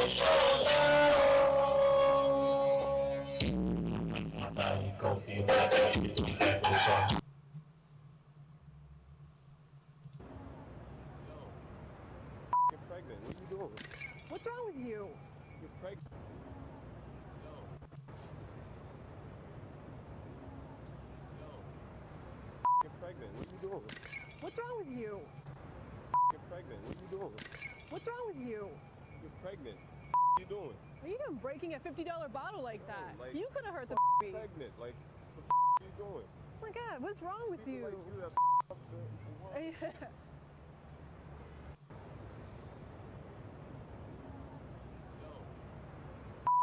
Pregnant. What are you doing? What's wrong with you? You're pregnant. You're pregnant. What are you doing? What's wrong with you? You're pregnant. What are you doing? What's wrong with you? You're pregnant. What are you doing? Are you even breaking a $50 bottle like that? Like, You could have hurt the baby. Pregnant. Like, what are you doing? Oh my God, what's wrong with you? Like you that up the world.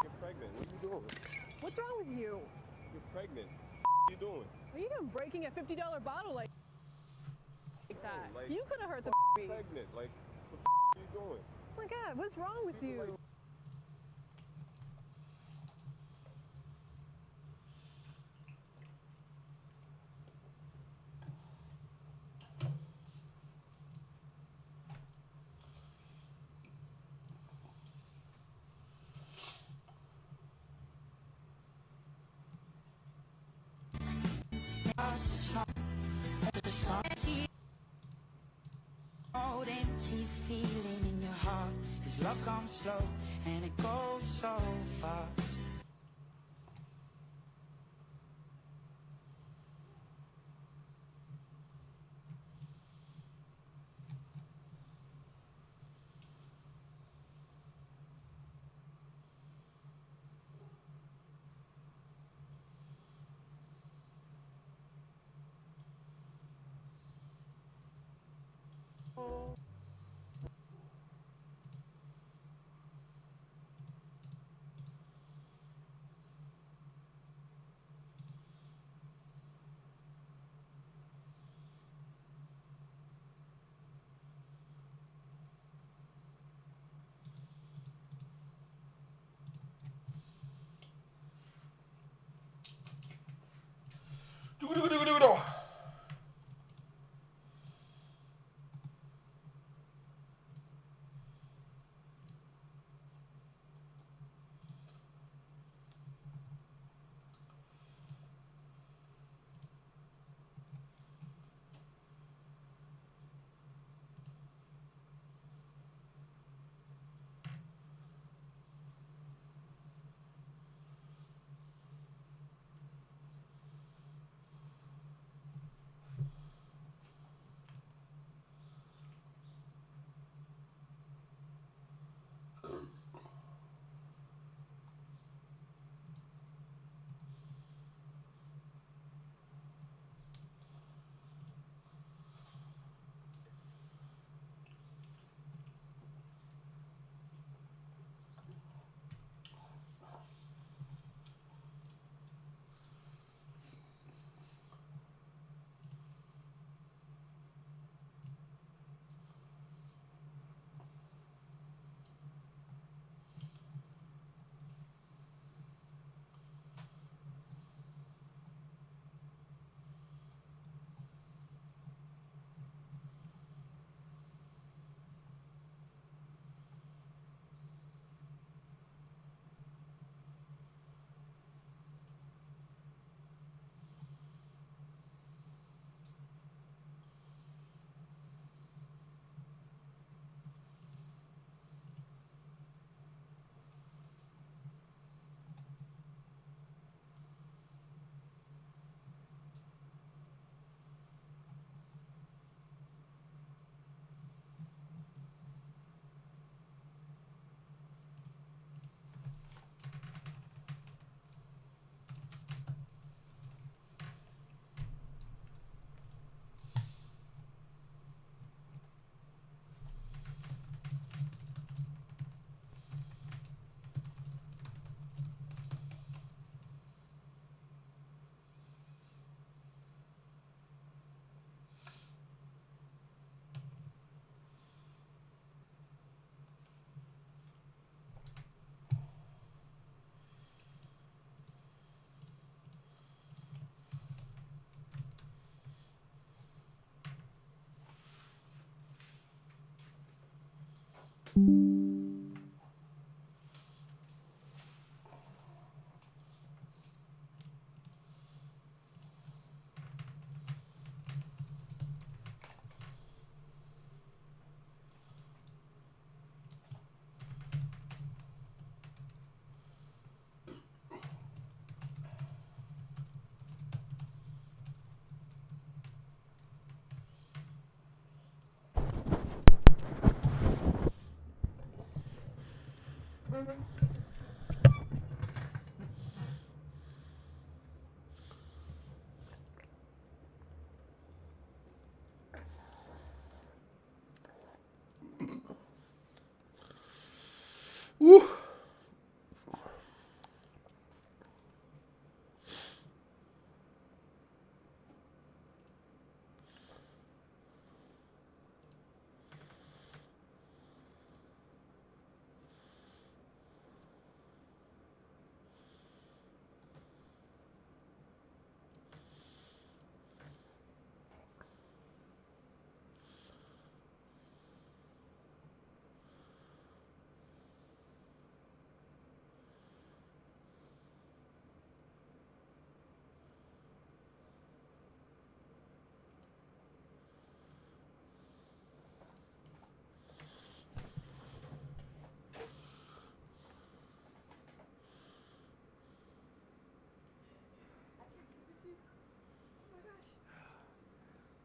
You're pregnant. What are you doing? What's wrong with you? You're pregnant. What are you doing? Are you even breaking a $50 bottle like that? Like, You could have hurt the baby. Pregnant. Like, what are you doing? Oh my God, what's wrong with you? Like, old empty feeling in your heart, 'cause love comes slow and it goes so fast.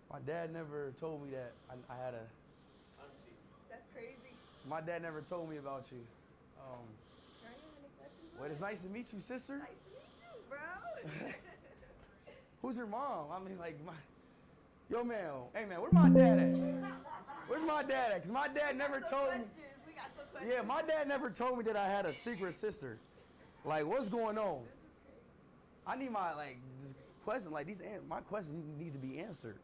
My dad never told me that I had a. That's crazy. My dad never told me about you. Well, it's nice to meet you, sister. Nice to meet you, bro. Who's your mom? I mean, like, yo, man. Hey, man, where's my dad at? Where's my dad at? Because my dad never told me. We got some questions. Yeah, my dad never told me that I had a secret sister. Like, what's going on? I need my, like, question. Like, my question needs to be answered.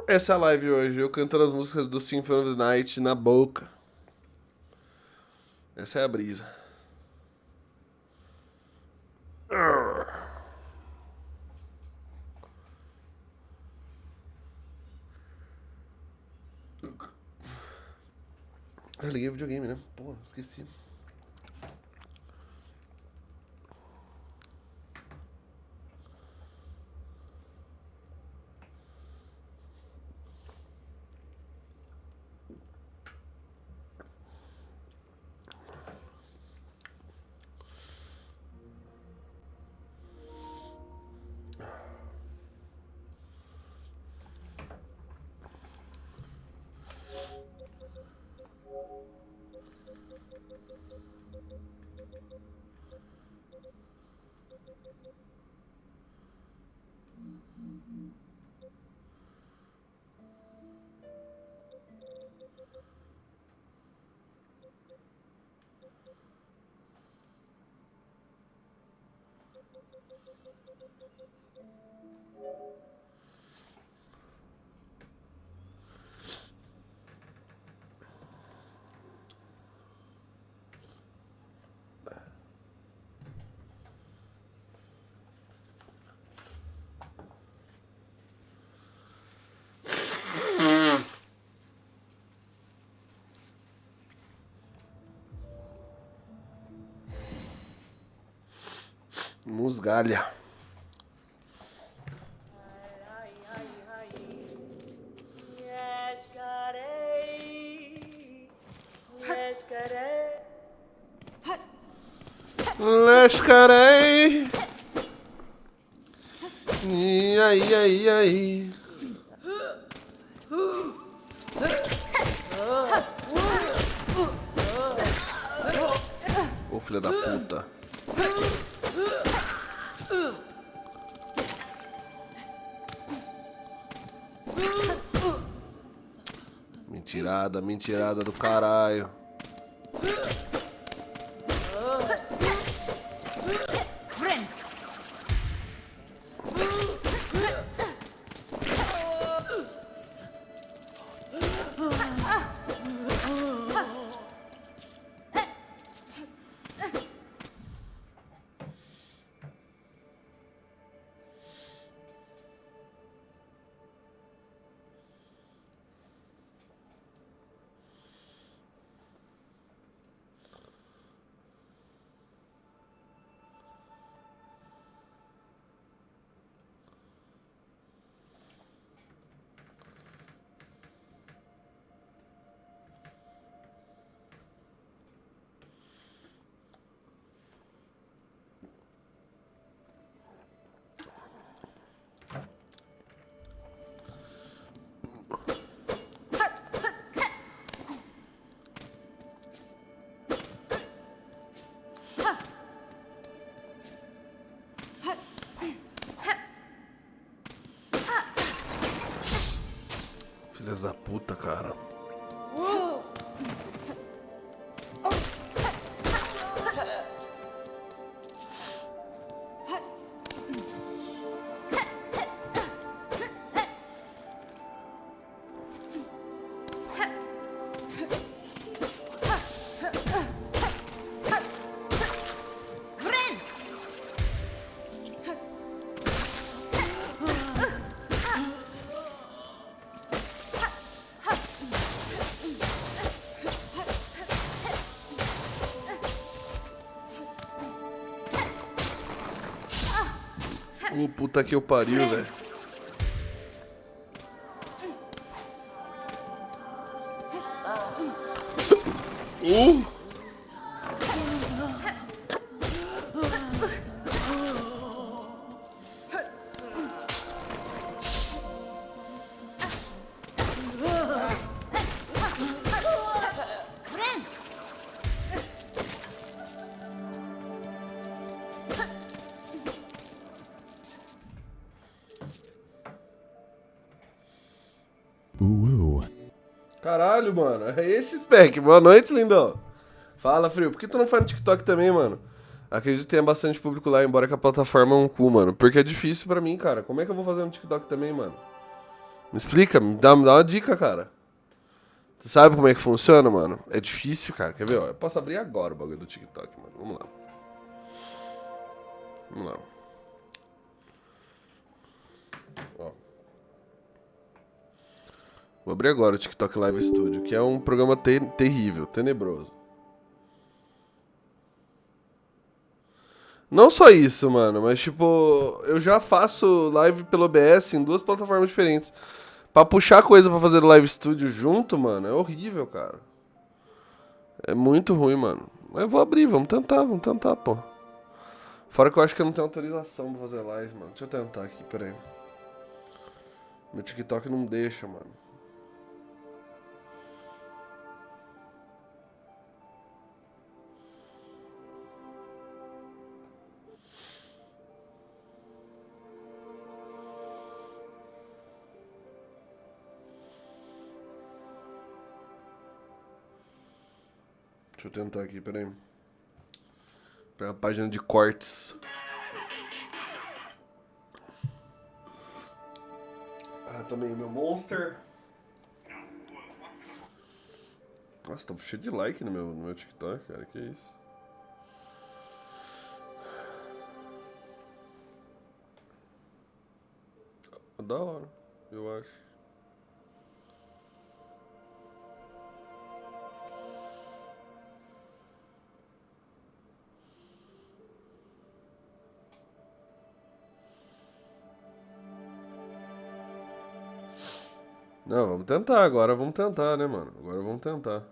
Essa é a live hoje, eu cantando as músicas do Simplão Vs Domingo na boca. Essa é a brisa. Eu liguei o videogame, né? Pô, esqueci. Musgalha. Lascarei. E aí. Ô, filha da puta. Mentirada do caralho. Filhas da puta, cara. Puta que eu pariu, velho. Caralho, mano. É esse spec. Boa noite, lindão. Fala, Frio. Por que tu não faz no TikTok também, mano? Acredito que tenha bastante público lá, embora que a plataforma é um cu, mano. Porque é difícil pra mim, cara. Como é que eu vou fazer no TikTok também, mano? Me explica, me dá uma dica, cara. Tu sabe como é que funciona, mano? É difícil, cara. Quer ver, ó? Eu posso abrir agora o bagulho do TikTok, mano. Vamos lá. Vamos lá. Ó. Vou abrir agora o TikTok Live Studio, que é um programa terrível, tenebroso. Não só isso, mano, mas tipo, eu já faço live pelo OBS em duas plataformas diferentes. Pra puxar coisa pra fazer Live Studio junto, mano, é horrível, cara. É muito ruim, mano. Mas eu vou abrir, vamos tentar, pô. Fora que eu acho que eu não tenho autorização pra fazer live, mano. Deixa eu tentar aqui, peraí. Meu TikTok não deixa, mano. Deixa eu tentar aqui, peraí. Pra página de cortes. Ah, tomei meu Monster. Nossa, tô cheio de like no meu TikTok, cara. Que isso? Da hora, eu acho. Não, vamos tentar agora, vamos tentar, né, mano? Agora vamos tentar.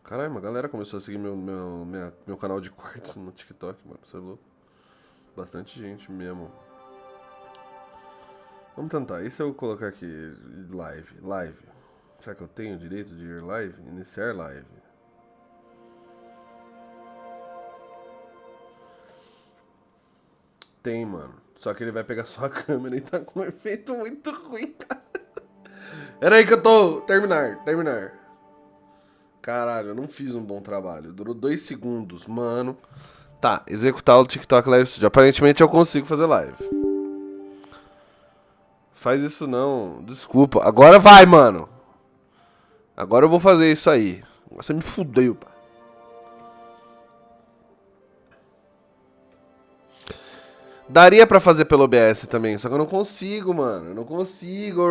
Caralho, uma galera começou a seguir meu canal de cortes no TikTok, mano. Você é louco. Bastante gente mesmo. Vamos tentar. E se eu colocar aqui live? Live. Será que eu tenho o direito de ir live? Iniciar live. Tem, mano. Só que ele vai pegar só a câmera e tá com um efeito muito ruim, cara. Era aí que eu tô. Terminar. Caralho, eu não fiz um bom trabalho. Durou 2 segundos, mano. Tá, executar o TikTok Live Studio. Aparentemente eu consigo fazer live. Faz isso não. Desculpa. Agora vai, mano. Agora eu vou fazer isso aí. Você me fudeu, pá. Daria pra fazer pelo OBS também, só que eu não consigo, mano. Eu não consigo.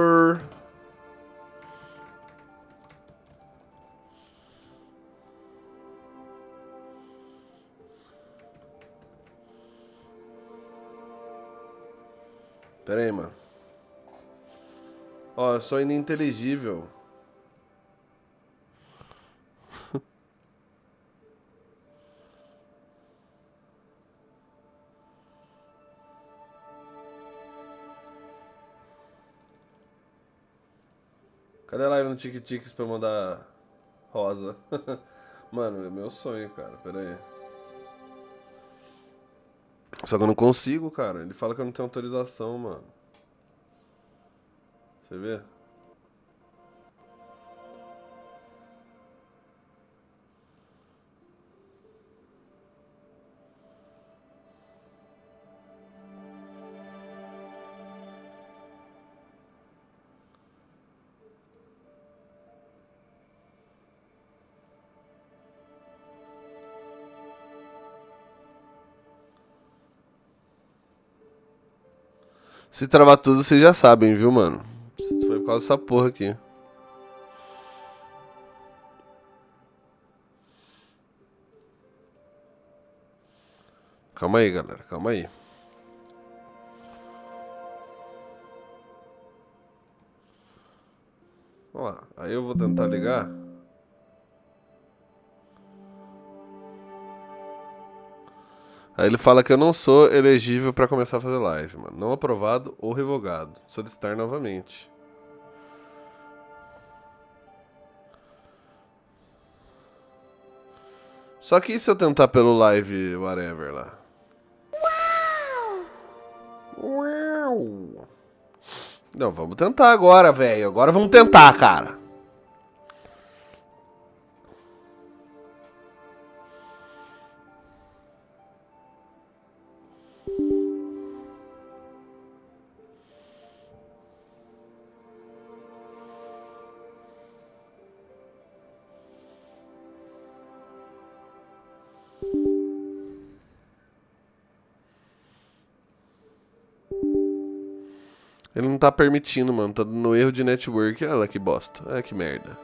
Pera aí, mano. Ó, eu sou ininteligível. Cadê a live no TikTok pra eu mandar rosa? Mano, é meu sonho, cara. Pera aí. Só que eu não consigo, cara. Ele fala que eu não tenho autorização, mano. Você vê? Se travar tudo, vocês já sabem, viu, mano? Foi por causa dessa porra aqui. Calma aí, galera. Calma aí. Vamos lá. Aí eu vou tentar ligar. Aí ele fala que eu não sou elegível pra começar a fazer live, mano. Não aprovado ou revogado. Solicitar novamente. Só que e se eu tentar pelo live whatever lá? Uau! Não, vamos tentar agora, velho. Agora vamos tentar, cara. Ele não tá permitindo, mano. Tá dando erro de network. Olha lá que bosta. Olha que merda.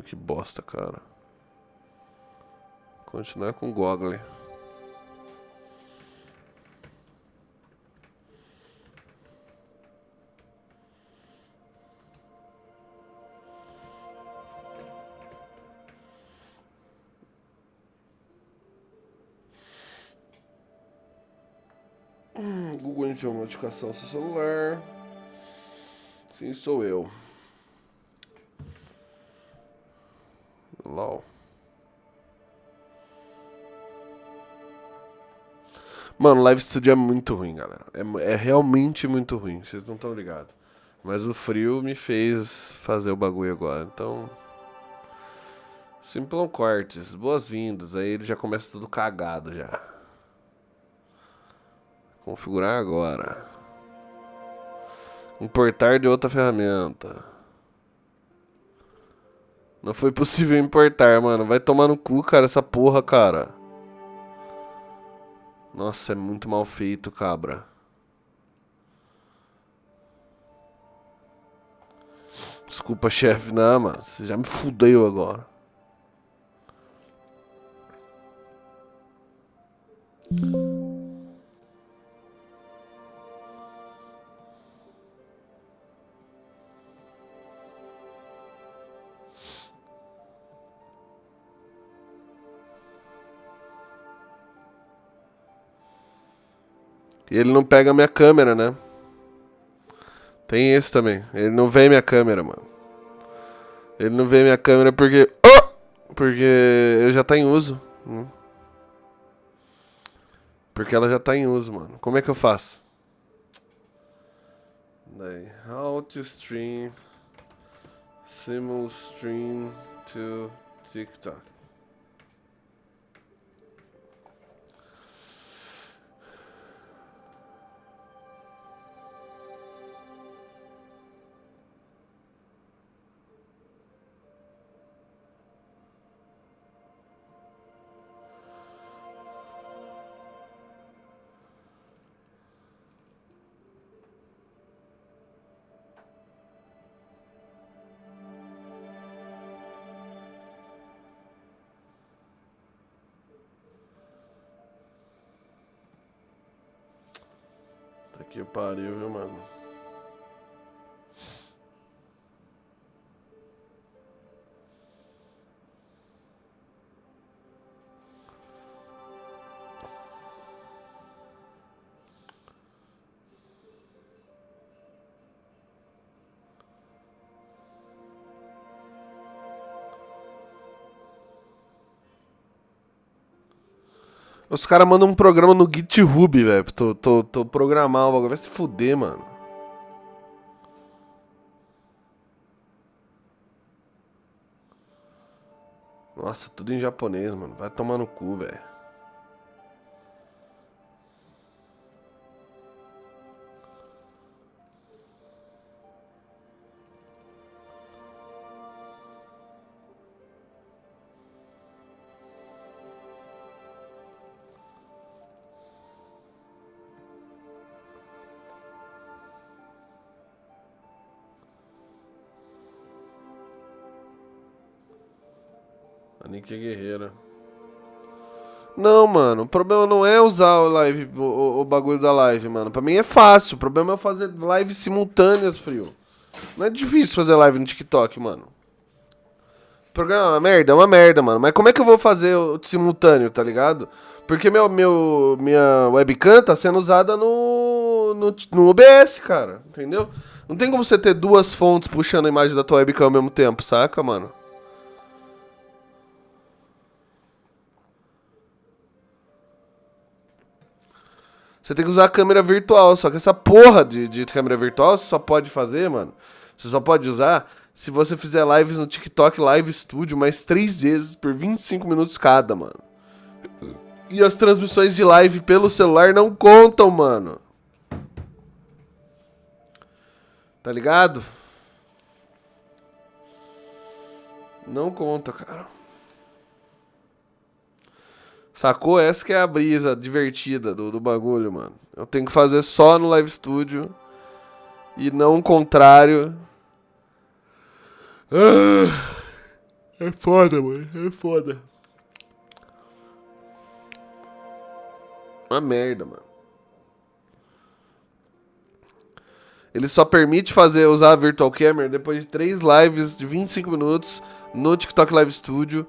Que bosta, cara. Continuar com o Google. Google enviou uma notificação ao seu celular. Sim, sou eu. LOL. Mano, Live Studio é muito ruim, galera. É realmente muito ruim. Vocês não estão ligados. Mas o frio me fez fazer o bagulho agora. Então... Simplão Cortes. Boas-vindas. Aí ele já começa tudo cagado já. Configurar agora. Importar de outra ferramenta. Não foi possível importar, mano. Vai tomar no cu, cara, essa porra, cara. Nossa, é muito mal feito, cabra. Desculpa, chefe. Não, mano. Você já me fudeu agora. E ele não pega a minha câmera, né? Tem esse também. Ele não vê minha câmera, mano. Ele não vê minha câmera porque... Oh! Porque eu já tá em uso. Porque ela já tá em uso, mano. Como é que eu faço? Daí. How to stream... Simul stream to TikTok. Tá que pariu, viu, mano? Os caras mandam um programa no GitHub, velho. Tô programar o bagulho. Vai se fuder, mano. Nossa, tudo em japonês, mano. Vai tomar no cu, velho. A Nick é guerreira. Não, mano, o problema não é usar o live, o bagulho da live, mano. Pra mim é fácil. O problema é fazer lives simultâneas, frio. Não é difícil fazer live no TikTok, mano. O programa é uma merda, mano. Mas como é que eu vou fazer o simultâneo, tá ligado? Porque minha webcam tá sendo usada no OBS, cara. Entendeu? Não tem como você ter duas fontes puxando a imagem da tua webcam ao mesmo tempo, saca, mano? Você tem que usar a câmera virtual, só que essa porra de câmera virtual você só pode fazer, mano. Você só pode usar se você fizer lives no TikTok Live Studio mais 3 vezes por 25 minutos cada, mano. E as transmissões de live pelo celular não contam, mano. Tá ligado? Não conta, cara. Sacou? Essa que é a brisa divertida do bagulho, mano. Eu tenho que fazer só no Live Studio e não o contrário. É foda, mano. É foda. Uma merda, mano. Ele só permite usar a Virtual Camera depois de 3 lives de 25 minutos no TikTok Live Studio.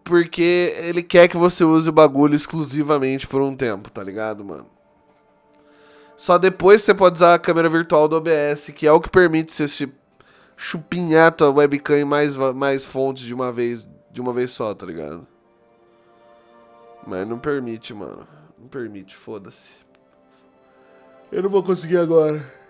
Porque ele quer que você use o bagulho exclusivamente por um tempo, tá ligado, mano? Só depois você pode usar a câmera virtual do OBS, que é o que permite você chupinhar tua webcam em mais fontes de uma vez só, tá ligado? Mas não permite, mano. Não permite, foda-se. Eu não vou conseguir agora.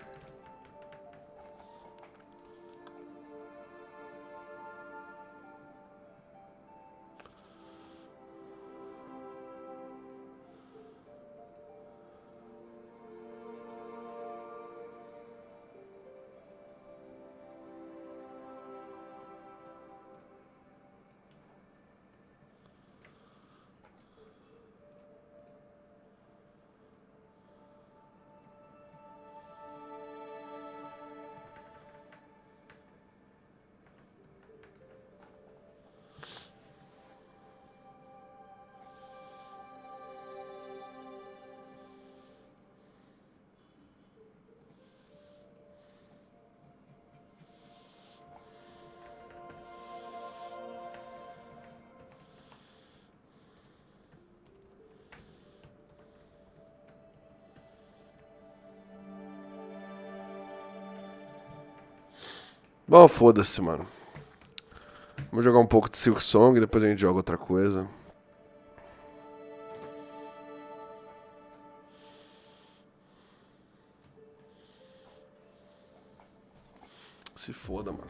Bom, foda-se, mano. Vamos jogar um pouco de Silk Song e depois a gente joga outra coisa. Se foda, mano.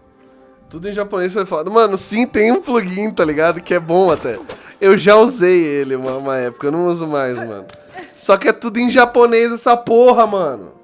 Tudo em japonês foi foda. Mano, sim, tem um plugin, tá ligado? Que é bom até. Eu já usei ele uma época, eu não uso mais, mano. Só que é tudo em japonês essa porra, mano.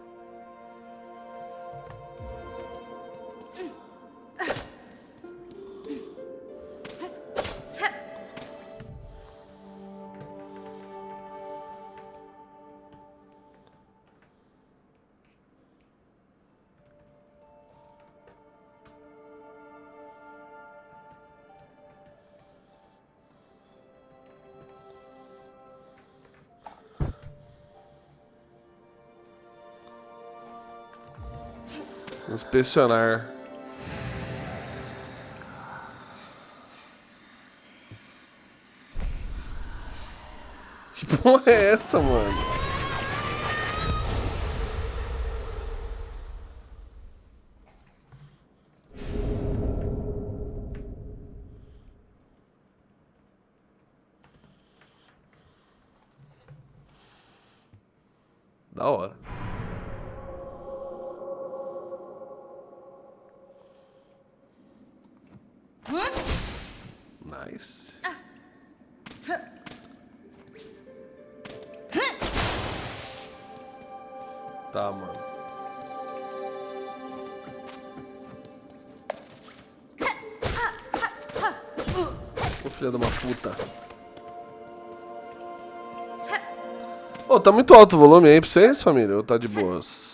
Inspecionar. Que porra é essa, mano? Da hora. Nice. Tá, mano. Ô, filha de uma puta. Ô, tá muito alto o volume aí pra vocês, família? Ou tá de boas?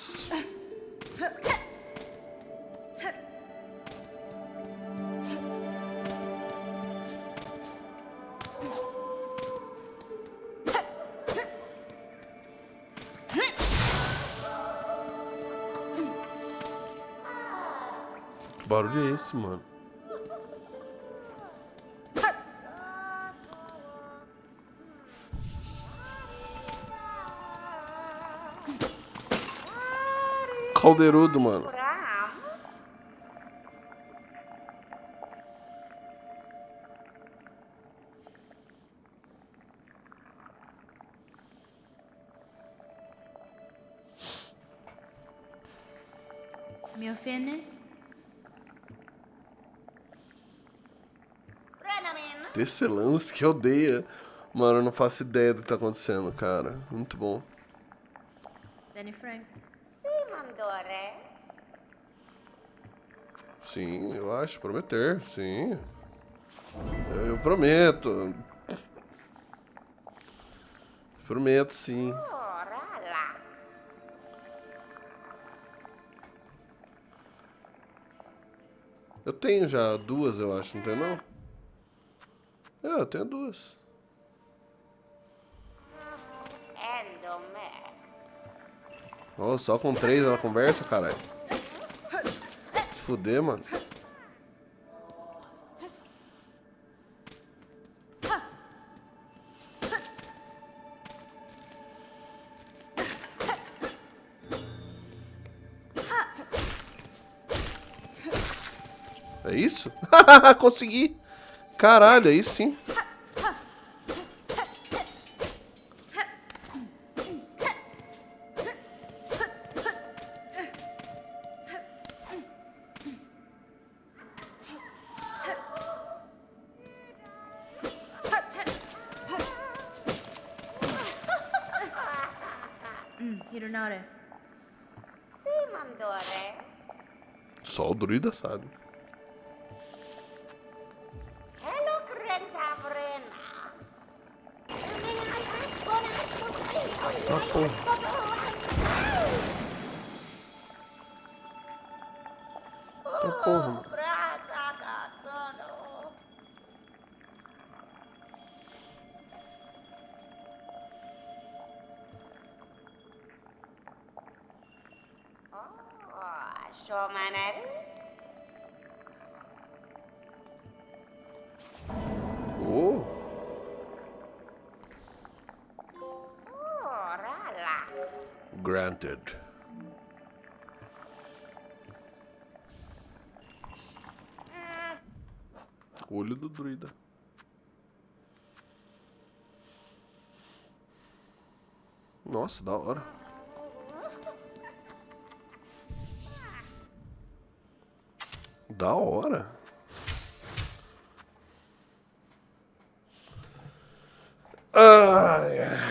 Que barulho é esse, mano? Caldeirudo, mano. Me ofende? Tecelãs que odeia. Mano, eu não faço ideia do que tá acontecendo, cara. Muito bom. Benny Frank. Sim, eu acho. Prometer, sim. Eu prometo. Prometo, sim. Eu tenho já duas, eu acho, não tem não? É, eu tenho duas. Ó, só com 3 ela conversa, caralho. Se fuder, mano. É isso? Consegui! Caralho, aí sim. Hironare. Só o druida sabe. Ah, porra. Ah, porra, mano. Oh. Granted. Olho do druida. Nossa, da hora. Da hora. Ai, ai, ai.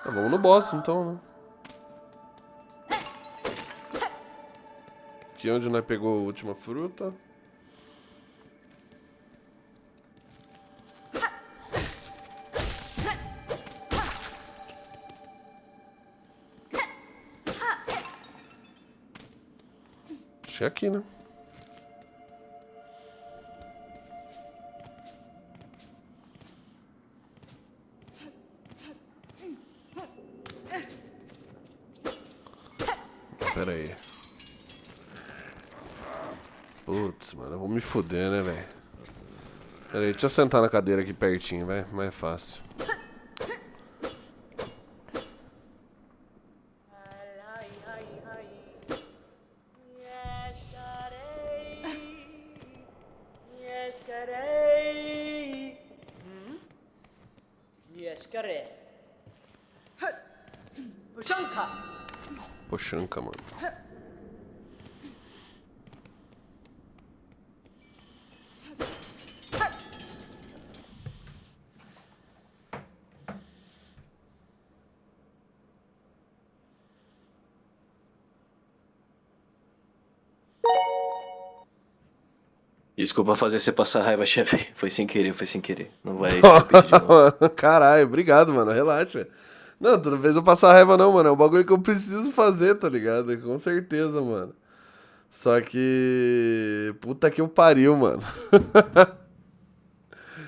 Vamos no boss então, né? Aqui onde nós pegou a última fruta. Acho que é aqui, né? Pera aí. Putz, mano, eu vou me fuder, né, velho? Pera aí, deixa eu sentar na cadeira aqui pertinho, vai, mais fácil. Poxanca, mano. Desculpa fazer você passar raiva, chefe. Foi sem querer, foi sem querer. Não vai se repetir de novo. Caralho, obrigado, mano. Relaxa. Não, tu não fez eu passar raiva não, mano. É um bagulho que eu preciso fazer, tá ligado? Com certeza, mano. Só que... Puta que eu pariu, mano.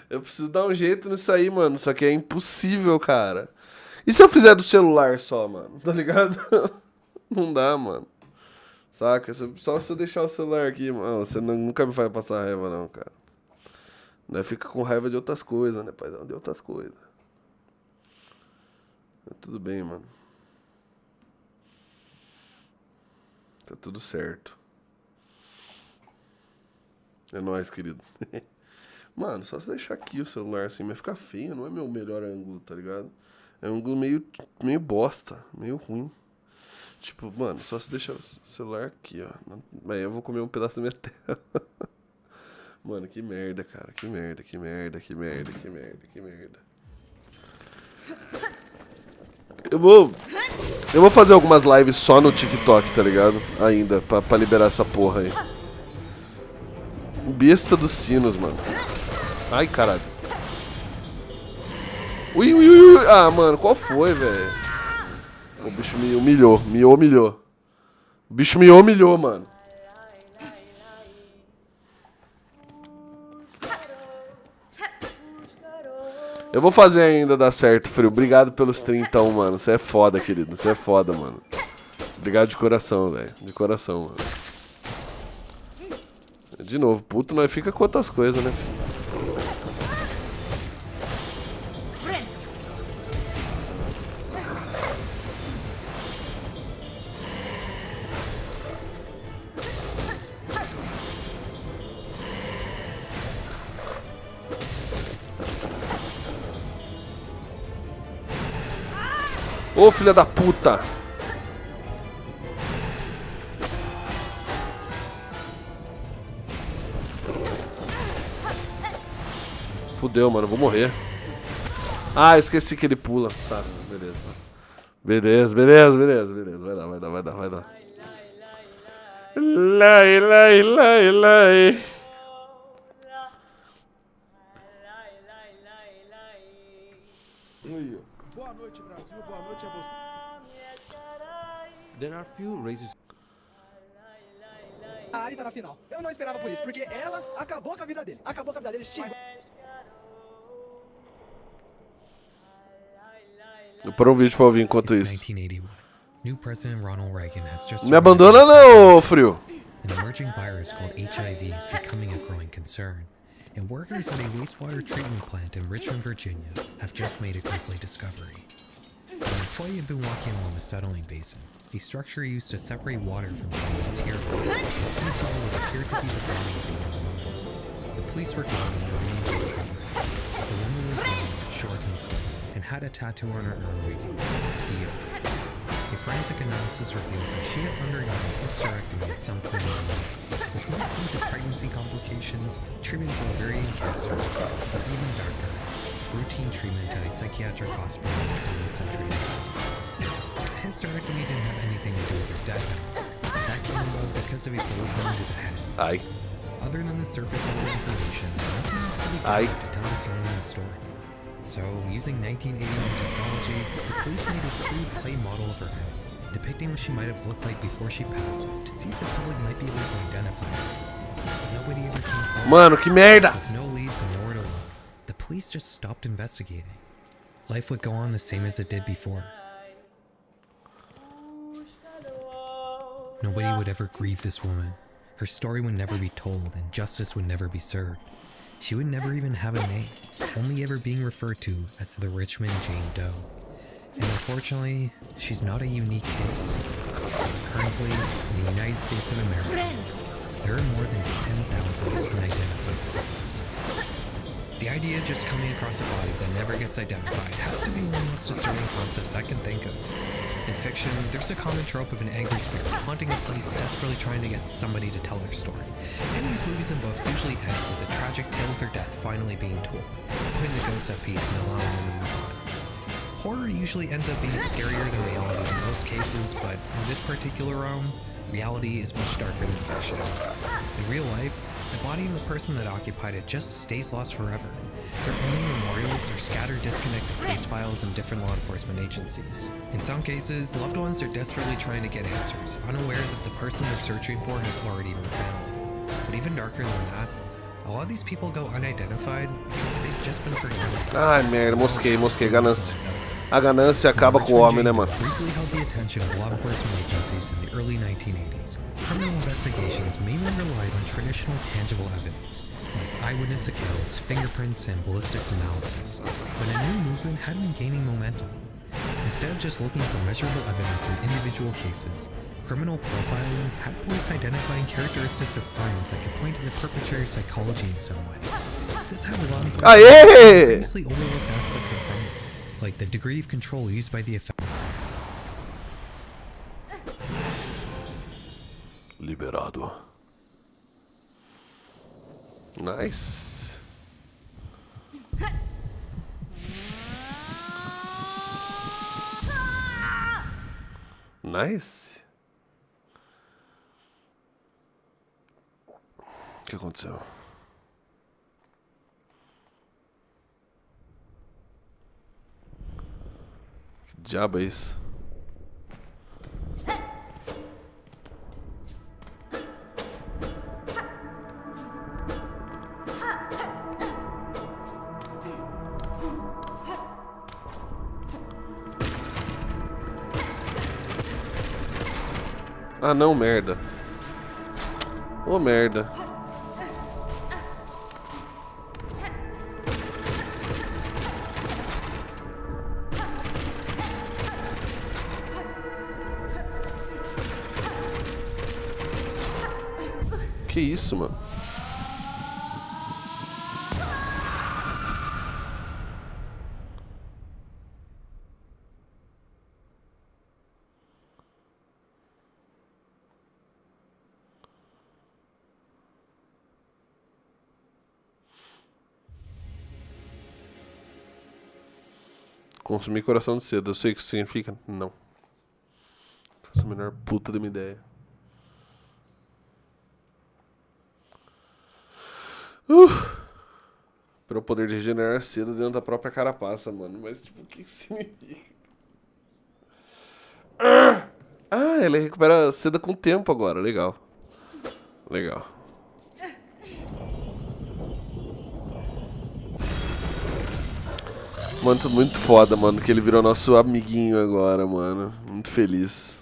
Eu preciso dar um jeito nisso aí, mano. Só que é impossível, cara. E se eu fizer do celular só, mano? Tá ligado? Não dá, mano. Saca? Só se eu deixar o celular aqui, mano. Você nunca me faz passar raiva, não, cara. Né? Fica com raiva de outras coisas, né, paizão? De outras coisas. Tudo bem, mano. Tá tudo certo. É nóis, querido. Mano, só se deixar aqui o celular assim, mas fica feio, não é meu melhor ângulo, tá ligado? É um ângulo meio bosta, meio ruim. Tipo, mano, só se deixar o celular aqui, ó. Aí eu vou comer um pedaço da minha tela. Mano, que merda, cara. Que merda, que merda, que merda, que merda, que merda. Eu vou fazer algumas lives só no TikTok, tá ligado? Ainda, pra liberar essa porra aí. Besta dos sinos, mano. Ai, caralho. Ui, ui, ui, ui. Ah, mano, qual foi, velho? O bicho me humilhou, me humilhou. O bicho me humilhou, mano. Eu vou fazer ainda dar certo, Frio. Obrigado pelos 30, mano. Você é foda, querido. Você é foda, mano. Obrigado de coração, velho. De coração, mano. De novo, puto, nós fica com outras coisas, né? Ô, filha da puta! Fudeu, mano, eu vou morrer. Ah, esqueci que ele pula. Tá, beleza. Beleza, beleza, beleza, beleza. Vai dar, vai dar, vai dar, vai dar. Lai, lai, lai, lai. Boa noite, Brasil. Boa noite a você. There are few races. A Ari tá na final. Eu não esperava por isso, porque ela acabou com a vida dele. Acabou com a vida dele. Eu paro um vídeo pra ouvir enquanto It's isso. 1981. New President Ronald Reagan has just Me abandona não, Frio. An emerging virus called HIV is becoming a growing concern. and workers at a wastewater treatment plant in Richmond, Virginia, have just made a grisly discovery. An employee had been walking along the settling basin, a structure used to separate water from solid material, when he saw what appeared to be the body of a young woman. The police were called and the remains were recovered. The woman was young, short and slim, and had a tattoo on her arm reading, "Dio." A forensic analysis revealed that she had undergone a hysterectomy at some point in her life, which might lead to pregnancy complications, treatment for ovarian cancer, or even darker, routine treatment at a psychiatric hospital in the 20th century. The hysterectomy didn't have anything to do with her death. That came about because of a bullet wound to the head. Aye. Other than the surface level information, nothing else could be Aye. gathered to tell this young woman's story. So, using 1981 technology, the police made a crude clay model of her head, depicting what she might have looked like before she passed, to see if the public might be able to identify her. But nobody ever came forward. Mano, que merda! With no leads and nowhere to look, the police just stopped investigating. Life would go on the same as it did before. Nobody would ever grieve this woman. Her story would never be told, and justice would never be served. She would never even have a name, only ever being referred to as the Richmond Jane Doe. And unfortunately, she's not a unique case. Currently, in the United States of America, there are more than 10,000 unidentified bodies. The idea of just coming across a body that never gets identified has to be one of the most disturbing concepts I can think of. In fiction, there's a common trope of an angry spirit haunting a place desperately trying to get somebody to tell their story. And these movies and books usually end with a tragic tale of their death finally being told, putting the ghosts at peace and allowing them to move on. Horror usually ends up being scarier than reality in most cases, but in this particular realm, reality is much darker than fiction. In real life, the body and the person that occupied it just stays lost forever. Their only memorials are scattered disconnected case files in different law enforcement agencies. In some cases, loved ones are desperately trying to get answers, unaware that the person they're searching for has already been found. But even darker than that, a lot of these people go unidentified because they've just been forgotten. Ai, merda, mosquei, ganância. A ganância acaba com o homem, né, mano? Briefly held the attention of law enforcement agencies in the early 1980s. Criminal investigations mainly relied on traditional tangible evidence, like eyewitness accounts, fingerprints, and ballistics analysis. But a new movement had been gaining momentum. Instead of just looking for measurable evidence in individual cases, criminal profiling had police identifying characteristics of crimes that could point to the perpetrator's psychology in some way. This had law enforcement previously overlooked aspects of crimes, like the degree of control used by the offender. Liberado. Nice. Nice. O que aconteceu? Que diabo é isso? Ah não, merda. Ô merda. Que isso, mano? Consumir coração de seda. Eu sei o que isso significa? Não. Faço a menor puta de uma ideia. Pra eu poder regenerar seda dentro da própria carapaça, mano. Mas, tipo, o que isso significa? Ah, ele recupera seda com o tempo agora. Legal. Legal. Mano, muito foda, mano, que ele virou nosso amiguinho agora, mano. Muito feliz.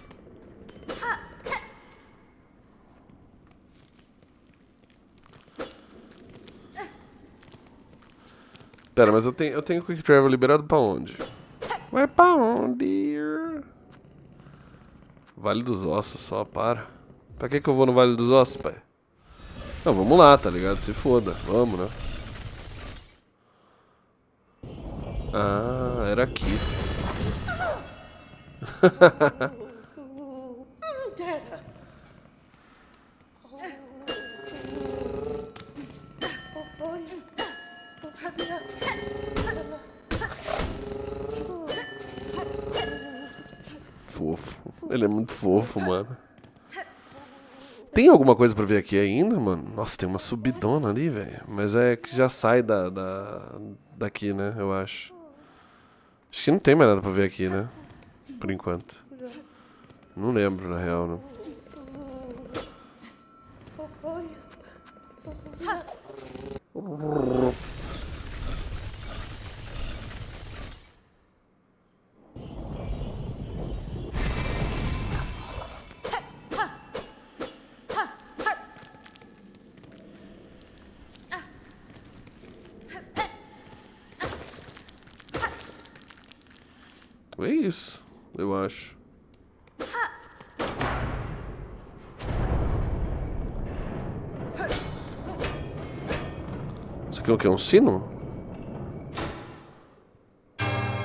Pera, mas eu tenho Quick Travel liberado pra onde? Vai pra onde? Vale dos Ossos só, para. Pra que eu vou no Vale dos Ossos, pai? Não, vamos lá, tá ligado? Se foda. Vamos, né? Ah, era aqui. Fofo. Ele é muito fofo, mano. Tem alguma coisa pra ver aqui ainda, mano? Nossa, tem uma subidona ali, velho. Mas é que já sai daqui, né? Eu acho. Acho que não tem mais nada pra ver aqui, né? Por enquanto. Não lembro, na real, não. É isso, eu acho. Isso aqui é o quê? Um sino?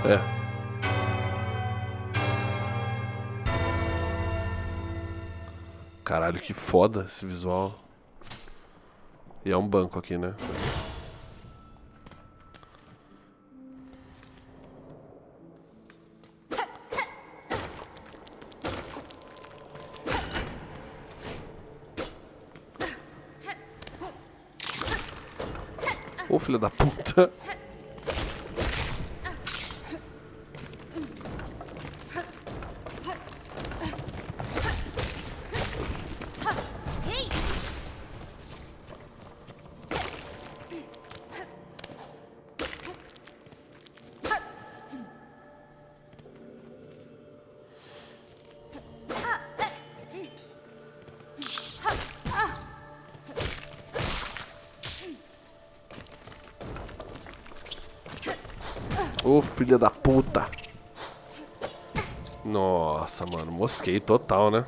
É. Caralho, que foda esse visual. E é um banco aqui, né? Ô, filho da puta. Ô, filha da puta. Nossa, mano, mosquei total, né?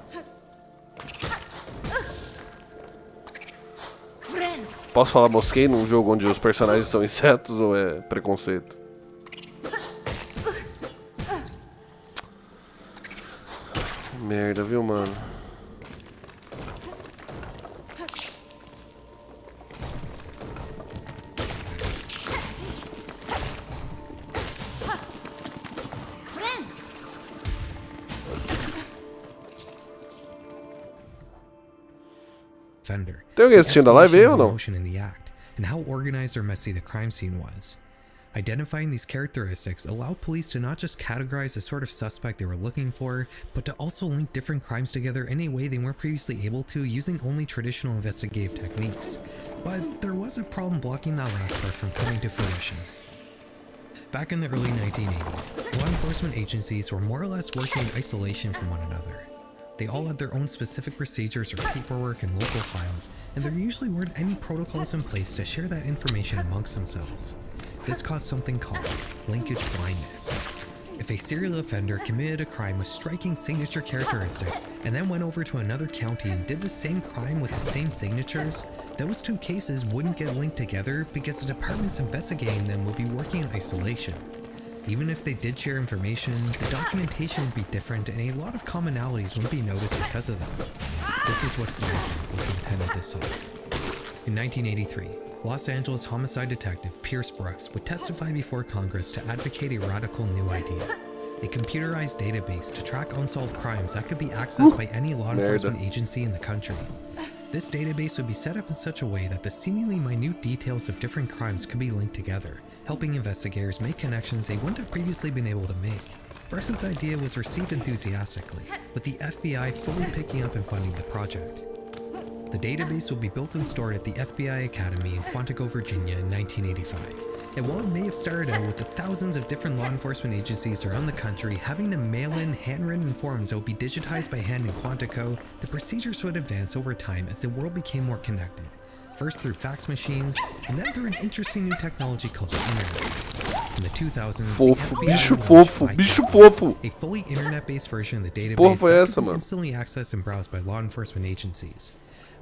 Posso falar mosquei num jogo onde os personagens são insetos ou é preconceito? Merda, viu, mano? Tem alguém assistindo a live aí ou não? In the act, and how organized or messy the crime scene was. Identifying these characteristics allowed police to not just categorize the sort of suspect they were looking for, but to also link different crimes together in a way they weren't previously able to using only traditional investigative techniques. But there was a problem blocking that last part from coming to fruition. Back in the early 1980s, law enforcement agencies were more or less working in isolation from one another. They all had their own specific procedures or paperwork and local files, and there usually weren't any protocols in place to share that information amongst themselves. This caused something called linkage blindness. If a serial offender committed a crime with striking signature characteristics and then went over to another county and did the same crime with the same signatures, those two cases wouldn't get linked together because the departments investigating them would be working in isolation. Even if they did share information, the documentation would be different and a lot of commonalities wouldn't be noticed because of them. This is what Flagship was intended to solve. In 1983, Los Angeles homicide detective Pierce Brooks would testify before Congress to advocate a radical new idea. A computerized database to track unsolved crimes that could be accessed by any law enforcement agency in the country. This database would be set up in such a way that the seemingly minute details of different crimes could be linked together, helping investigators make connections they wouldn't have previously been able to make. Brooks' idea was received enthusiastically, with the FBI fully picking up and funding the project. The database will be built and stored at the FBI Academy in Quantico, Virginia in 1985. And while it may have started out with the thousands of different law enforcement agencies around the country having to mail in handwritten forms that would be digitized by hand in Quantico, the procedures would advance over time as the world became more connected. first through fax machines, and then through an interesting new technology called the internet. In the 2000s, Fofo, the FBI bicho launched fofo, VICAP, bicho fofo. a fully internet-based version of the database Porra, foi that essa, could be mano? instantly accessed and browsed by law enforcement agencies.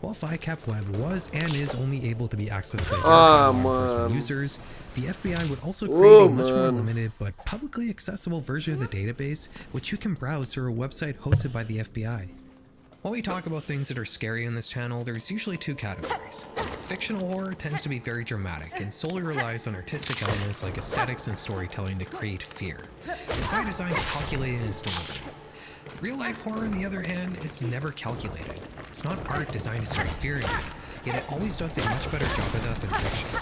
While VICAP Web was and is only able to be accessed by law enforcement mano. users, the FBI would also create a much more mano. limited but publicly accessible version of the database, which you can browse through a website hosted by the FBI. When we talk about things that are scary on this channel, there's usually two categories. Fictional horror tends to be very dramatic and solely relies on artistic elements like aesthetics and storytelling to create fear. It's by design calculated in its delivery. Real-life horror, on the other hand, is never calculated. It's not art designed to strike fear in you, yet it always does a much better job of that than fiction.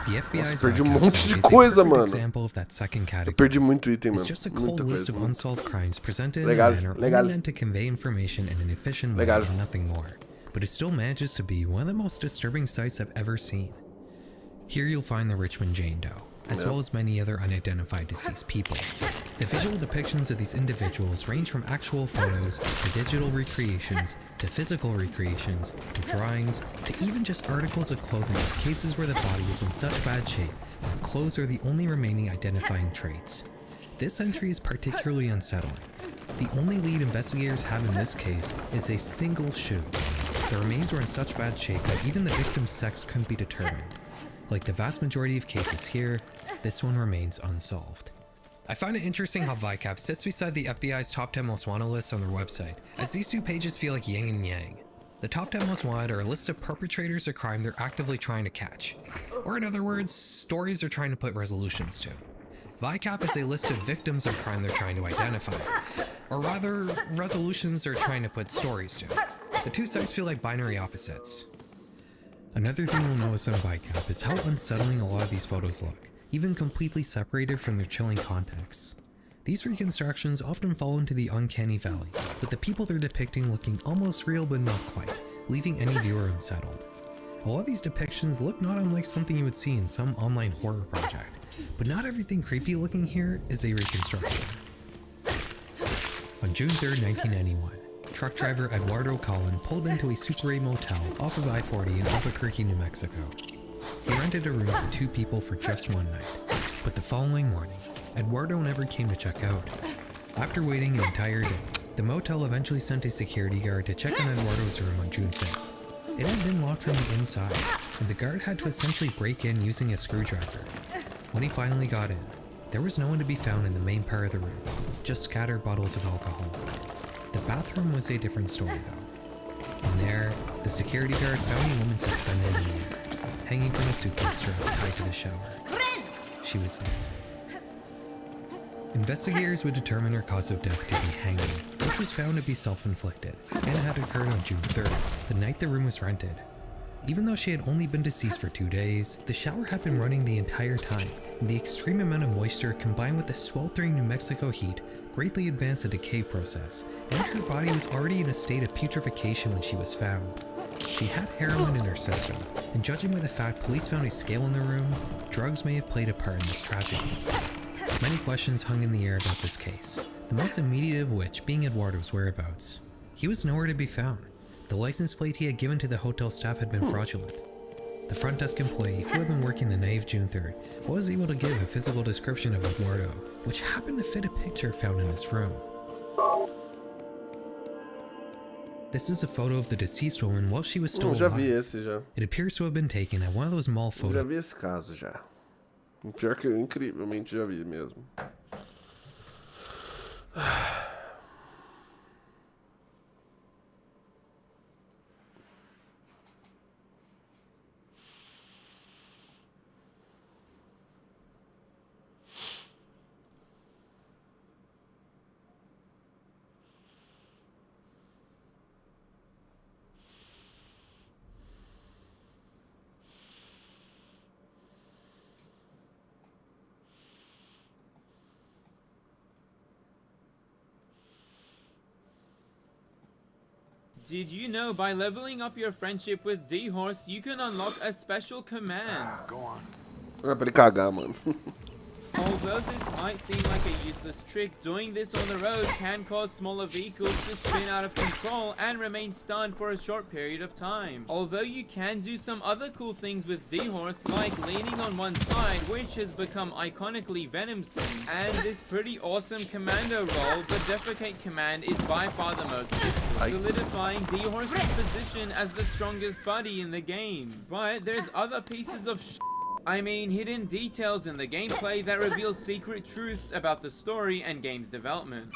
The FBI's perdi VICAP monte is de a coisa, perfect mano. example of that second Eu category. perdi muito item, It's mano. just a cold Muita list coisa. of unsolved crimes presented Legal, in a manner legal. only meant to convey information in an efficient way Legal. and nothing more. But it still manages to be one of the most disturbing sights I've ever seen. Here you'll find the Richmond Jane Doe, as well as many other unidentified deceased people. The visual depictions of these individuals range from actual photos to digital recreations to physical recreations to drawings to even just articles of clothing in cases where the body is in such bad shape that clothes are the only remaining identifying traits. This entry is particularly unsettling. The only lead investigators have in this case is a single shoe. The remains were in such bad shape that even the victim's sex couldn't be determined. Like the vast majority of cases here, this one remains unsolved. I find it interesting how VICAP sits beside the FBI's top 10 most wanted lists on their website, as these two pages feel like yin and yang. The top 10 most wanted are a list of perpetrators of crime they're actively trying to catch. Or in other words, stories they're trying to put resolutions to. VICAP is a list of victims of crime they're trying to identify. Or rather, resolutions they're trying to put stories to. The two sites feel like binary opposites. Another thing you'll notice on VICAP is how unsettling a lot of these photos look, even completely separated from their chilling contexts. These reconstructions often fall into the uncanny valley, with the people they're depicting looking almost real but not quite, leaving any viewer unsettled. A lot of these depictions look not unlike something you would see in some online horror project, but not everything creepy looking here is a reconstruction. On June 3rd, 1991, truck driver Eduardo Collin pulled into a Super 8 motel off of I-40 in Albuquerque, New Mexico. He rented a room for 2 people for just one night, but the following morning, Eduardo never came to check out. After waiting an entire day, the motel eventually sent a security guard to check on Eduardo's room on June 5th. It had been locked from the inside, and the guard had to essentially break in using a screwdriver. When he finally got in, there was no one to be found in the main part of the room, just scattered bottles of alcohol. The bathroom was a different story though. In there, the security guard found a woman suspended in the air, hanging from a suitcase strap tied to the shower. She was dead. Investigators would determine her cause of death to be hanging, which was found to be self-inflicted, and had occurred on June 3rd, the night the room was rented. Even though she had only been deceased for 2 days, the shower had been running the entire time, and the extreme amount of moisture combined with the sweltering New Mexico heat greatly advanced the decay process, and her body was already in a state of putrefaction when she was found. She had heroin in her system, and judging by the fact police found a scale in the room, drugs may have played a part in this tragedy. Many questions hung in the air about this case, the most immediate of which being Eduardo's whereabouts. He was nowhere to be found. The license plate he had given to the hotel staff had been fraudulent. The front desk employee, who had been working the night of June 3rd, was able to give a physical description of Eduardo, which happened to fit a picture found in his room. This is a photo of the deceased woman while she was still Já alive. vi esse já. It appears to have been taken at one of those mall Já photos. vi esse caso já. Pior que eu, incrivelmente já vi mesmo. Did you know by leveling up your friendship with D-Horse, you can unlock a special command? É pra ele cagar, mano. Although this might seem like a useless trick, doing this on the road can cause smaller vehicles to spin out of control and remain stunned for a short period of time. Although you can do some other cool things with D-Horse, like leaning on one side, which has become iconically Venom's thing, and this pretty awesome commando role, the Defecate command is by far the most useful, solidifying D-Horse's position as the strongest buddy in the game. But there's other pieces of hidden details in the gameplay that reveal secret truths about the story and game's development.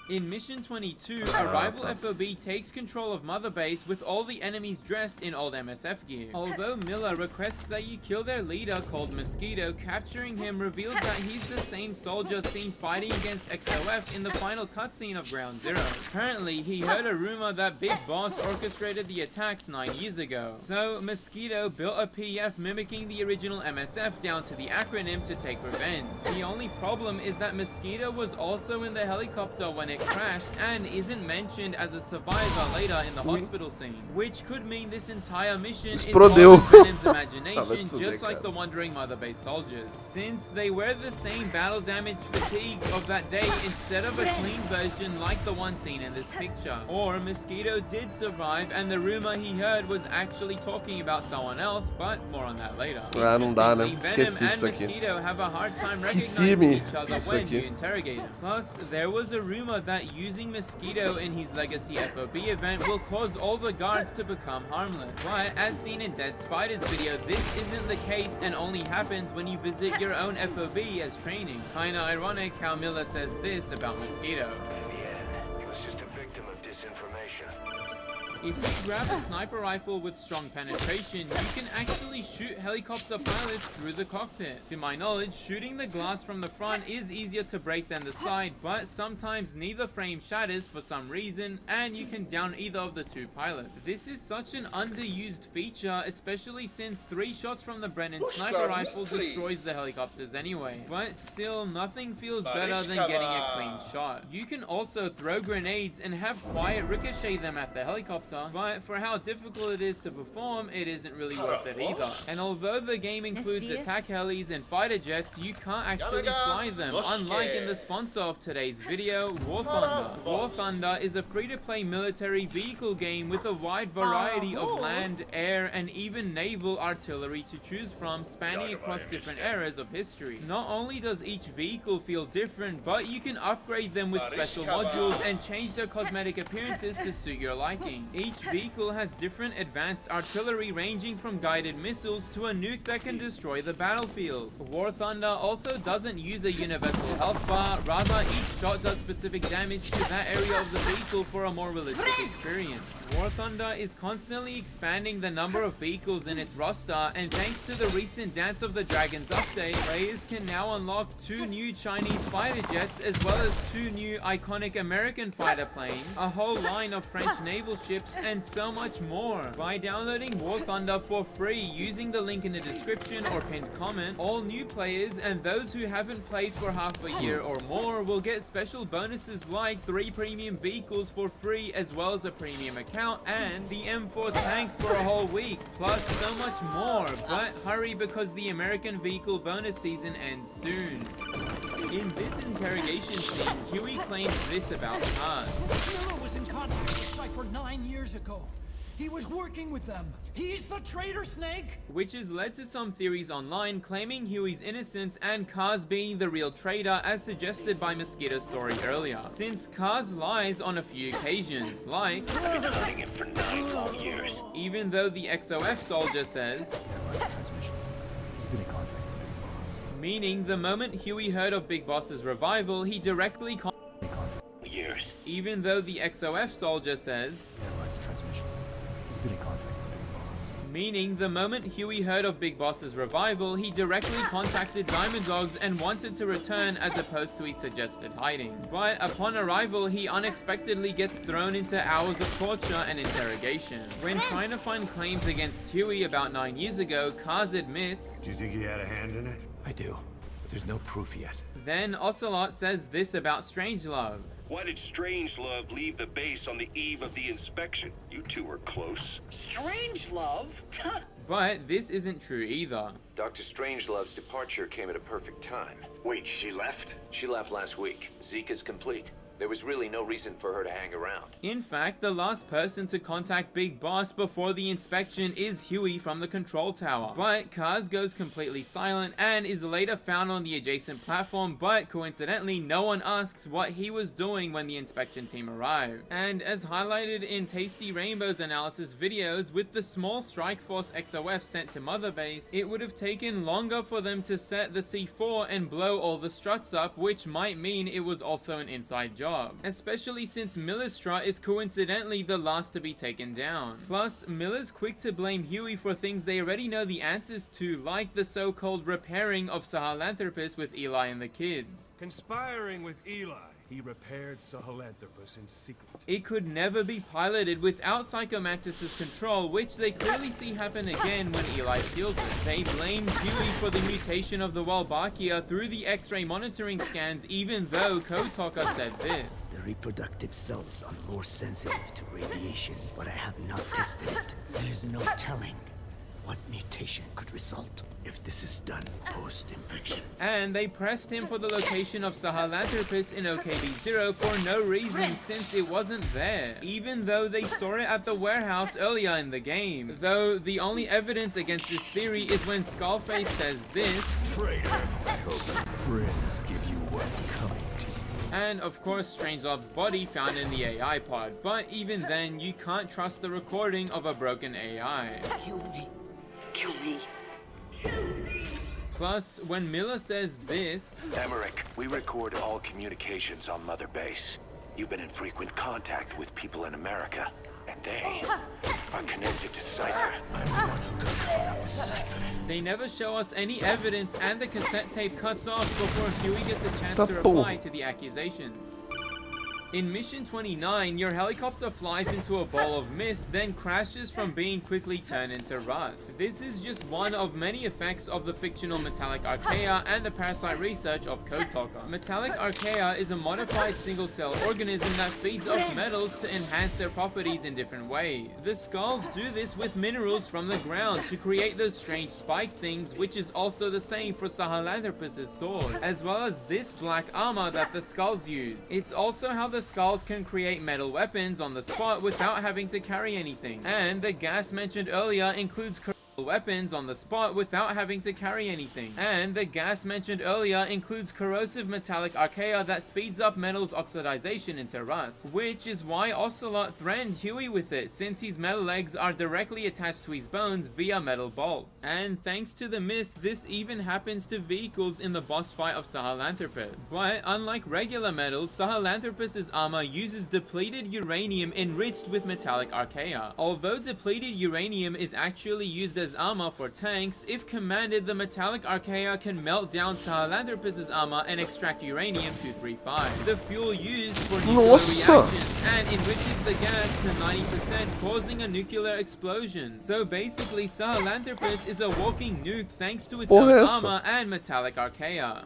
In Mission 22, a rival FOB takes control of Mother Base with all the enemies dressed in old MSF gear. Although Miller requests that you kill their leader called Mosquito, capturing him reveals that he's the same soldier seen fighting against XOF in the final cutscene of Ground Zero. Apparently, he heard a rumor that Big Boss orchestrated the attacks 9 years ago. So, Mosquito built a PF mimicking the original MSF down to the acronym to take revenge. The only problem is that Mosquito was also in the helicopter when it crashed and isn't mentioned as a survivor later in the hospital scene, which could mean this entire mission is all in Venom's imagination, just like the wandering Mother Base soldiers, since they wear the same battle damage fatigues of that day instead of a clean version like the one seen in this picture. Or Mosquito did survive and the rumor he heard was actually talking about someone else, but more on that later. Não dá, né? Venom Esqueci and disso aqui. Mosquito have a hard time recognizing each other Isso when aqui. you interrogate them. Plus, there was a rumor that using Mosquito in his Legacy FOB event will cause all the guards to become harmless. But as seen in Dead Spider's video, this isn't the case and only happens when you visit your own FOB as training. Kinda ironic how Miller says this about Mosquito. He was just a victim of disinformation. If you grab a sniper rifle with strong penetration, you can actually shoot helicopter pilots through the cockpit. To my knowledge, shooting the glass from the front is easier to break than the side, but sometimes neither frame shatters for some reason, and you can down either of the two pilots. This is such an underused feature, especially since 3 shots from the Brennan sniper rifle destroys the helicopters anyway. But still, nothing feels better than getting a clean shot. You can also throw grenades and have Quiet ricochet them at the helicopter, but for how difficult it is to perform, it isn't really worth it either. And although the game includes attack helis and fighter jets, you can't actually fly them, unlike in the sponsor of today's video, War Thunder. War Thunder is a free-to-play military vehicle game with a wide variety of land, air, and even naval artillery to choose from, spanning across different eras of history. Not only does each vehicle feel different, but you can upgrade them with special modules and change their cosmetic appearances to suit your liking. Each vehicle has different advanced artillery ranging from guided missiles to a nuke that can destroy the battlefield. War Thunder also doesn't use a universal health bar, rather each shot does specific damage to that area of the vehicle for a more realistic experience. War Thunder is constantly expanding the number of vehicles in its roster, and thanks to the recent Dance of the Dragons update, players can now unlock 2 new Chinese fighter jets as well as 2 new iconic American fighter planes, a whole line of French naval ships, and so much more. By downloading War Thunder for free using the link in the description or pinned comment, all new players and those who haven't played for half a year or more will get special bonuses like 3 premium vehicles for free as well as a premium account and the M4 tank for a whole week, plus so much more. But hurry, because the American vehicle bonus season ends soon. In this interrogation scene, Huey claims this about Khan. Miller was in contact with Cypher 9 years ago. He was working with them. He's the traitor, Snake! Which has led to some theories online claiming Huey's innocence and Kaz being the real traitor, as suggested by Mosquito's story earlier. Since Kaz lies on a few occasions, like I've been hunting him for 9 long years. Even though the XOF soldier says, meaning the moment Huey heard of Big Boss's revival, he directly Years. Even though the XOF soldier says, meaning the moment Huey heard of Big Boss's revival, he directly contacted Diamond Dogs and wanted to return as opposed to his suggested hiding. But upon arrival, he unexpectedly gets thrown into hours of torture and interrogation. When trying to find claims against Huey about 9 years ago, Kaz admits, Do you think he had a hand in it? I do, but there's no proof yet. Then Ocelot says this about Strangelove. Why did Strangelove leave the base on the eve of the inspection? You two were close. Strangelove? But this isn't true either. Dr. Strangelove's departure came at a perfect time. Wait, she left? She left last week. Zeke is complete. There was really no reason for her to hang around. In fact, the last person to contact Big Boss before the inspection is Huey from the control tower. But Kaz goes completely silent and is later found on the adjacent platform, but coincidentally, no one asks what he was doing when the inspection team arrived. And as highlighted in Tasty Rainbow's analysis videos, with the small Strike Force XOF sent to Mother Base, it would have taken longer for them to set the C4 and blow all the struts up, which might mean it was also an inside job. Especially since Miller's strut is coincidentally the last to be taken down. Plus, Miller's quick to blame Huey for things they already know the answers to, like the so-called repairing of Sahelanthropus with Eli and the kids. Conspiring with Eli, he repaired Sahelanthropus in secret. It could never be piloted without Psychomantis's control, which they clearly see happen again when Eli steals it. They blamed Huey for the mutation of the Walbachia through the X-ray monitoring scans, even though Kotoka said this. The reproductive cells are more sensitive to radiation, but I have not tested it. There's no telling what mutation could result if this is done post-infection. And they pressed him for the location of Sahelanthropus in OKB0 for no reason, since it wasn't there, even though they saw it at the warehouse earlier in the game. Though the only evidence against this theory is when Skullface says this. Traitor, I hope your friends give you what's coming to you. And of course Strangelove's body found in the AI pod, but even then you can't trust the recording of a broken AI. Kill me. Kill me. Plus, when Miller says this... Emmerich, we record all communications on Mother Base. You've been in frequent contact with people in America, and they are connected to Cypher. They never show us any evidence, and the cassette tape cuts off before Huey gets a chance to reply to the accusations. In Mission 29, your helicopter flies into a ball of mist, then crashes from being quickly turned into rust. This is just one of many effects of the fictional Metallic Archaea and the parasite research of Kotoka. Metallic Archaea is a modified single-cell organism that feeds off metals to enhance their properties in different ways. The skulls do this with minerals from the ground to create those strange spike things, which is also the same for Sahelanthropus' sword, as well as this black armor that the skulls use. It's also how the skulls can create metal weapons on the spot without having to carry anything. And the gas mentioned earlier includes weapons on the spot without having to carry anything. And the gas mentioned earlier includes corrosive metallic archaea that speeds up metal's oxidization into rust, which is why Ocelot threatened Huey with it, since his metal legs are directly attached to his bones via metal bolts. And thanks to the mist, this even happens to vehicles in the boss fight of Sahelanthropus. But unlike regular metals, Sahelanthropus' armor uses depleted uranium enriched with metallic archaea. Although depleted uranium is actually used as armor for tanks, if commanded, the metallic archaea can melt down Sahelanthropus' armor and extract uranium-235, the fuel used for nuclear reactions, and enriches the gas to 90%, causing a nuclear explosion. So basically, Sahelanthropus is a walking nuke thanks to its own armor and metallic archaea.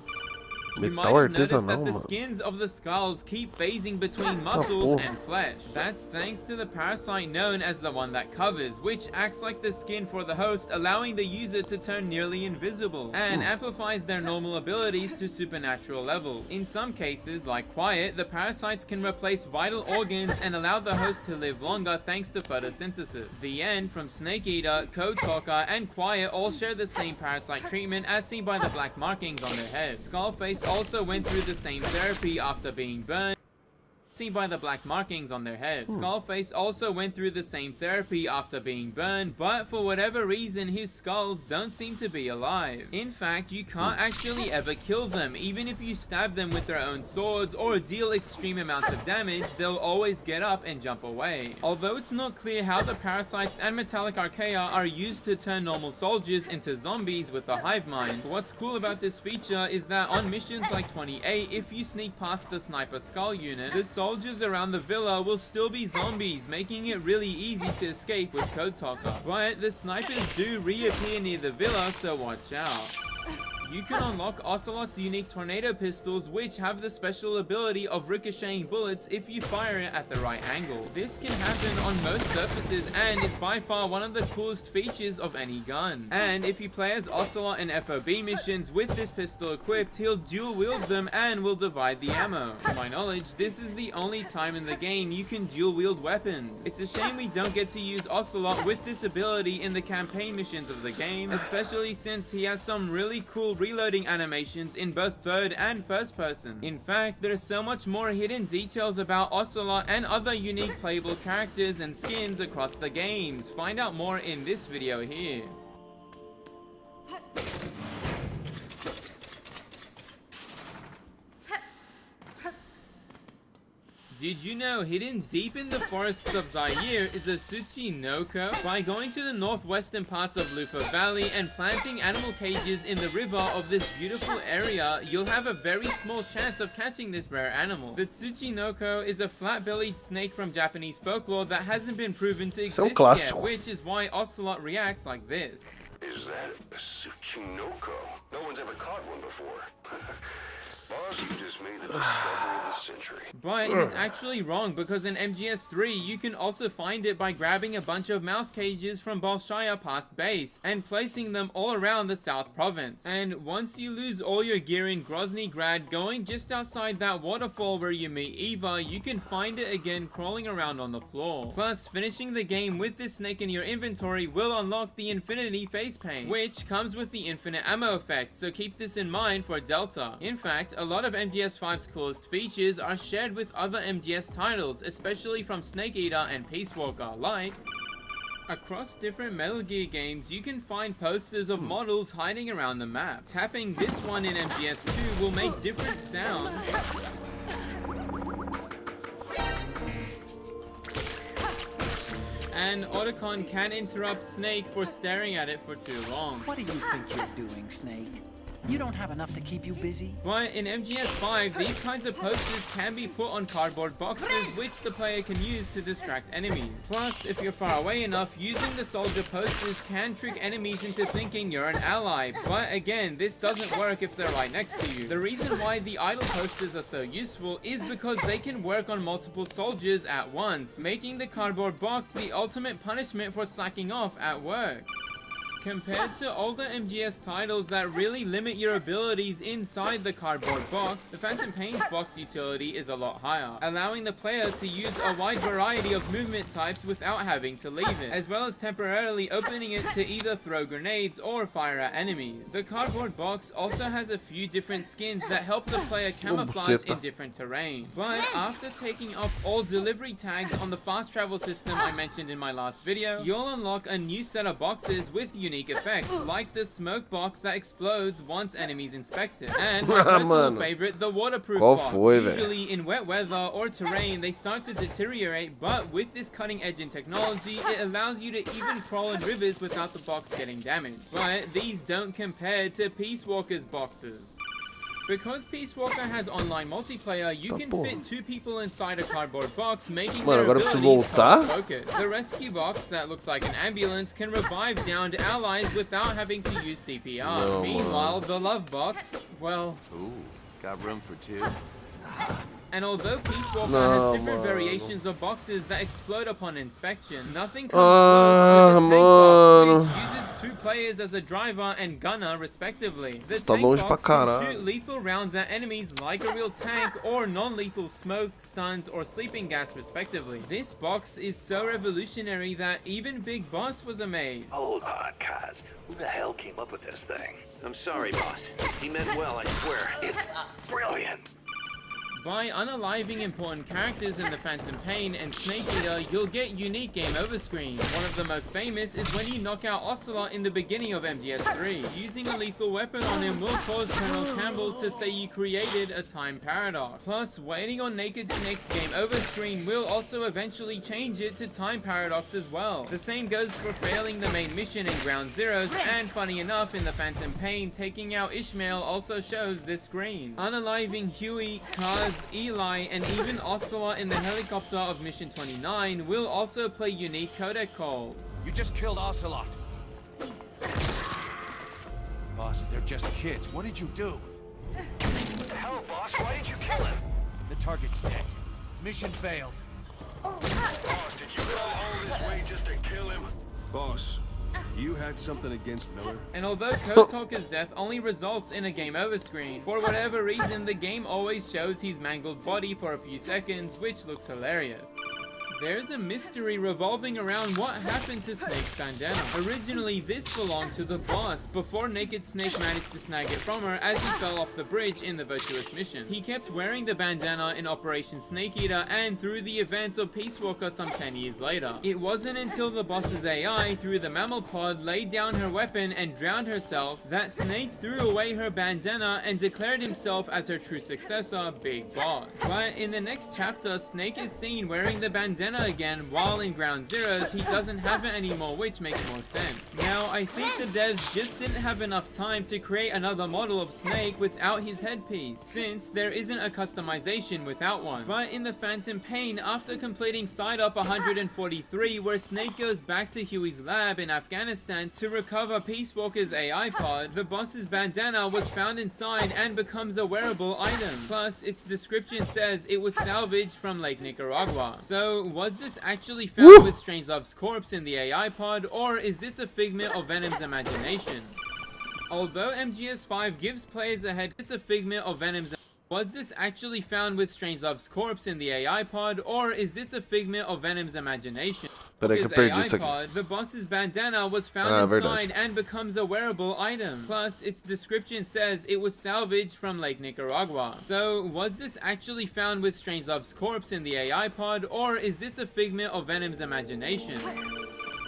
You might have noticed that the skins of the skulls keep phasing between muscles and flesh. That's thanks to the parasite known as the one that covers, which acts like the skin for the host, allowing the user to turn nearly invisible, and amplifies their normal abilities to supernatural level. In some cases, like Quiet, the parasites can replace vital organs and allow the host to live longer thanks to photosynthesis. The End from Snake Eater, Code Talker, and Quiet all share the same parasite treatment as seen by the black markings on their heads. Skullface also went through the same therapy after being burned, seen by the black markings on their heads. Skullface also went through the same therapy after being burned, but for whatever reason his skulls don't seem to be alive. In fact, you can't actually ever kill them. Even if you stab them with their own swords or deal extreme amounts of damage, they'll always get up and jump away. Although it's not clear how the parasites and metallic archaea are used to turn normal soldiers into zombies with a hive mind, what's cool about this feature is that on missions like 28, if you sneak past the sniper skull unit, the soldiers around the villa will still be zombies, making it really easy to escape with Code Talker. But the snipers do reappear near the villa, so watch out. You can unlock Ocelot's unique tornado pistols, which have the special ability of ricocheting bullets if you fire it at the right angle. This can happen on most surfaces and is by far one of the coolest features of any gun. And if you play as Ocelot in FOB missions with this pistol equipped, he'll dual wield them and will divide the ammo. To my knowledge, this is the only time in the game you can dual wield weapons. It's a shame we don't get to use Ocelot with this ability in the campaign missions of the game, especially since he has some really cool reloading animations in both third and first person. In fact, there's so much more hidden details about Ocelot and other unique playable characters and skins across the games. Find out more in this video here. Did you know hidden deep in the forests of Zaire is a Tsuchinoko? By going to the northwestern parts of Lufa Valley and planting animal cages in the river of this beautiful area, you'll have a very small chance of catching this rare animal. The Tsuchinoko is a flat-bellied snake from Japanese folklore that hasn't been proven to exist yet, which is why Ocelot reacts like this. Is that a Tsuchinoko? No one's ever caught one before. Boss, you just made the discovery of the century. But it is actually wrong, because in MGS3 you can also find it by grabbing a bunch of mouse cages from Bolshaya past base and placing them all around the South Province. And once you lose all your gear in Grozny Grad, going just outside that waterfall where you meet Eva, you can find it again crawling around on the floor. Plus, finishing the game with this snake in your inventory will unlock the Infinity Face Paint, which comes with the infinite ammo effect, so keep this in mind for Delta. In fact, a lot of MGS5's coolest features are shared with other MGS titles, especially from Snake Eater and Peace Walker, like... Across different Metal Gear games, you can find posters of models hiding around the map. Tapping this one in MGS2 will make different sounds. And Otacon can interrupt Snake for staring at it for too long. What do you think you're doing, Snake? You don't have enough to keep you busy? But in MGS5, these kinds of posters can be put on cardboard boxes, which the player can use to distract enemies. Plus, if you're far away enough, using the soldier posters can trick enemies into thinking you're an ally. But again, this doesn't work if they're right next to you. The reason why the idle posters are so useful is because they can work on multiple soldiers at once, making the cardboard box the ultimate punishment for slacking off at work. Compared to older MGS titles that really limit your abilities inside the cardboard box, the Phantom Pain's box utility is a lot higher, allowing the player to use a wide variety of movement types without having to leave it, as well as temporarily opening it to either throw grenades or fire at enemies. The cardboard box also has a few different skins that help the player camouflage in different terrain. But after taking off all delivery tags on the fast travel system I mentioned in my last video, you'll unlock a new set of boxes with unique effects, like the smoke box that explodes once enemies inspect it, and my personal favorite, the waterproof box. Usually in wet weather or terrain they start to deteriorate, but with this cutting edge in technology it allows you to even crawl in rivers without the box getting damaged. But these don't compare to Peace Walker's boxes. Because Peace Walker has online multiplayer, you can fit 2 people inside a cardboard box, making their abilities focus. The rescue box that looks like an ambulance can revive downed allies without having to use CPR. Meanwhile, the love box, well... Ooh, got room for 2? And although Peace Walker has different variations of boxes that explode upon inspection, nothing comes close to the tank box, which uses 2 players as a driver and gunner respectively. The tank box can shoot lethal rounds at enemies like a real tank, or non-lethal smoke, stuns, or sleeping gas respectively. This box is so revolutionary that even Big Boss was amazed. Hold on, Kaz. Who the hell came up with this thing? I'm sorry, boss. He meant well, I swear. It's brilliant. By unaliving important characters in the Phantom Pain and Snake Eater, you'll get unique game over screens. One of the most famous is when you knock out Ocelot in the beginning of MGS3. Using a lethal weapon on him will cause Colonel Campbell to say you created a time paradox. Plus, waiting on Naked Snake's game over screen will also eventually change it to time paradox as well. The same goes for failing the main mission in Ground Zeroes, and funny enough, in the Phantom Pain, taking out Ishmael also shows this screen. Unaliving Huey, Kaz, Eli, and even Ocelot in the helicopter of Mission 29 will also play unique codec calls. You just killed Ocelot. boss. They're just kids. What did you do? Hell, boss, why did you kill him? The target's dead. Mission failed. Boss, did you go all this way just to kill him? Boss, you had something against Miller? And although Code Talker's death only results in a game over screen, for whatever reason the game always shows his mangled body for a few seconds, which looks hilarious. There's a mystery revolving around what happened to Snake's bandana. Originally, this belonged to the boss, before Naked Snake managed to snag it from her as he fell off the bridge in the Virtuous mission. He kept wearing the bandana in Operation Snake Eater and through the events of Peace Walker some 10 years later. It wasn't until the boss's AI, through the mammal pod, laid down her weapon and drowned herself, that Snake threw away her bandana and declared himself as her true successor, Big Boss. But in the next chapter, Snake is seen wearing the bandana again, while in Ground Zeroes he doesn't have it anymore, which makes more sense. Now, I think the devs just didn't have enough time to create another model of Snake without his headpiece, since there isn't a customization without one. But in the Phantom Pain, after completing Side Up 143, where Snake goes back to Huey's lab in Afghanistan to recover Peace Walker's AI pod, the boss's bandana was found inside and becomes a wearable item. Plus, its description says it was salvaged from Lake Nicaragua. So, was this actually found with Strangelove's corpse in the AI pod, or is this a figment of Venom's imagination? Although MGS5 gives players a head, is a figment of Venom's. Was this actually found with Strangelove's corpse in the AI pod, or is this a figment of Venom's imagination? But I compared AI just a pod, the boss's bandana was found very inside nice. and becomes a wearable item. Plus, its description says it was salvaged from Lake Nicaragua. So, was this actually found with Strangelove's corpse in the AI pod, or is this a figment of Venom's imagination?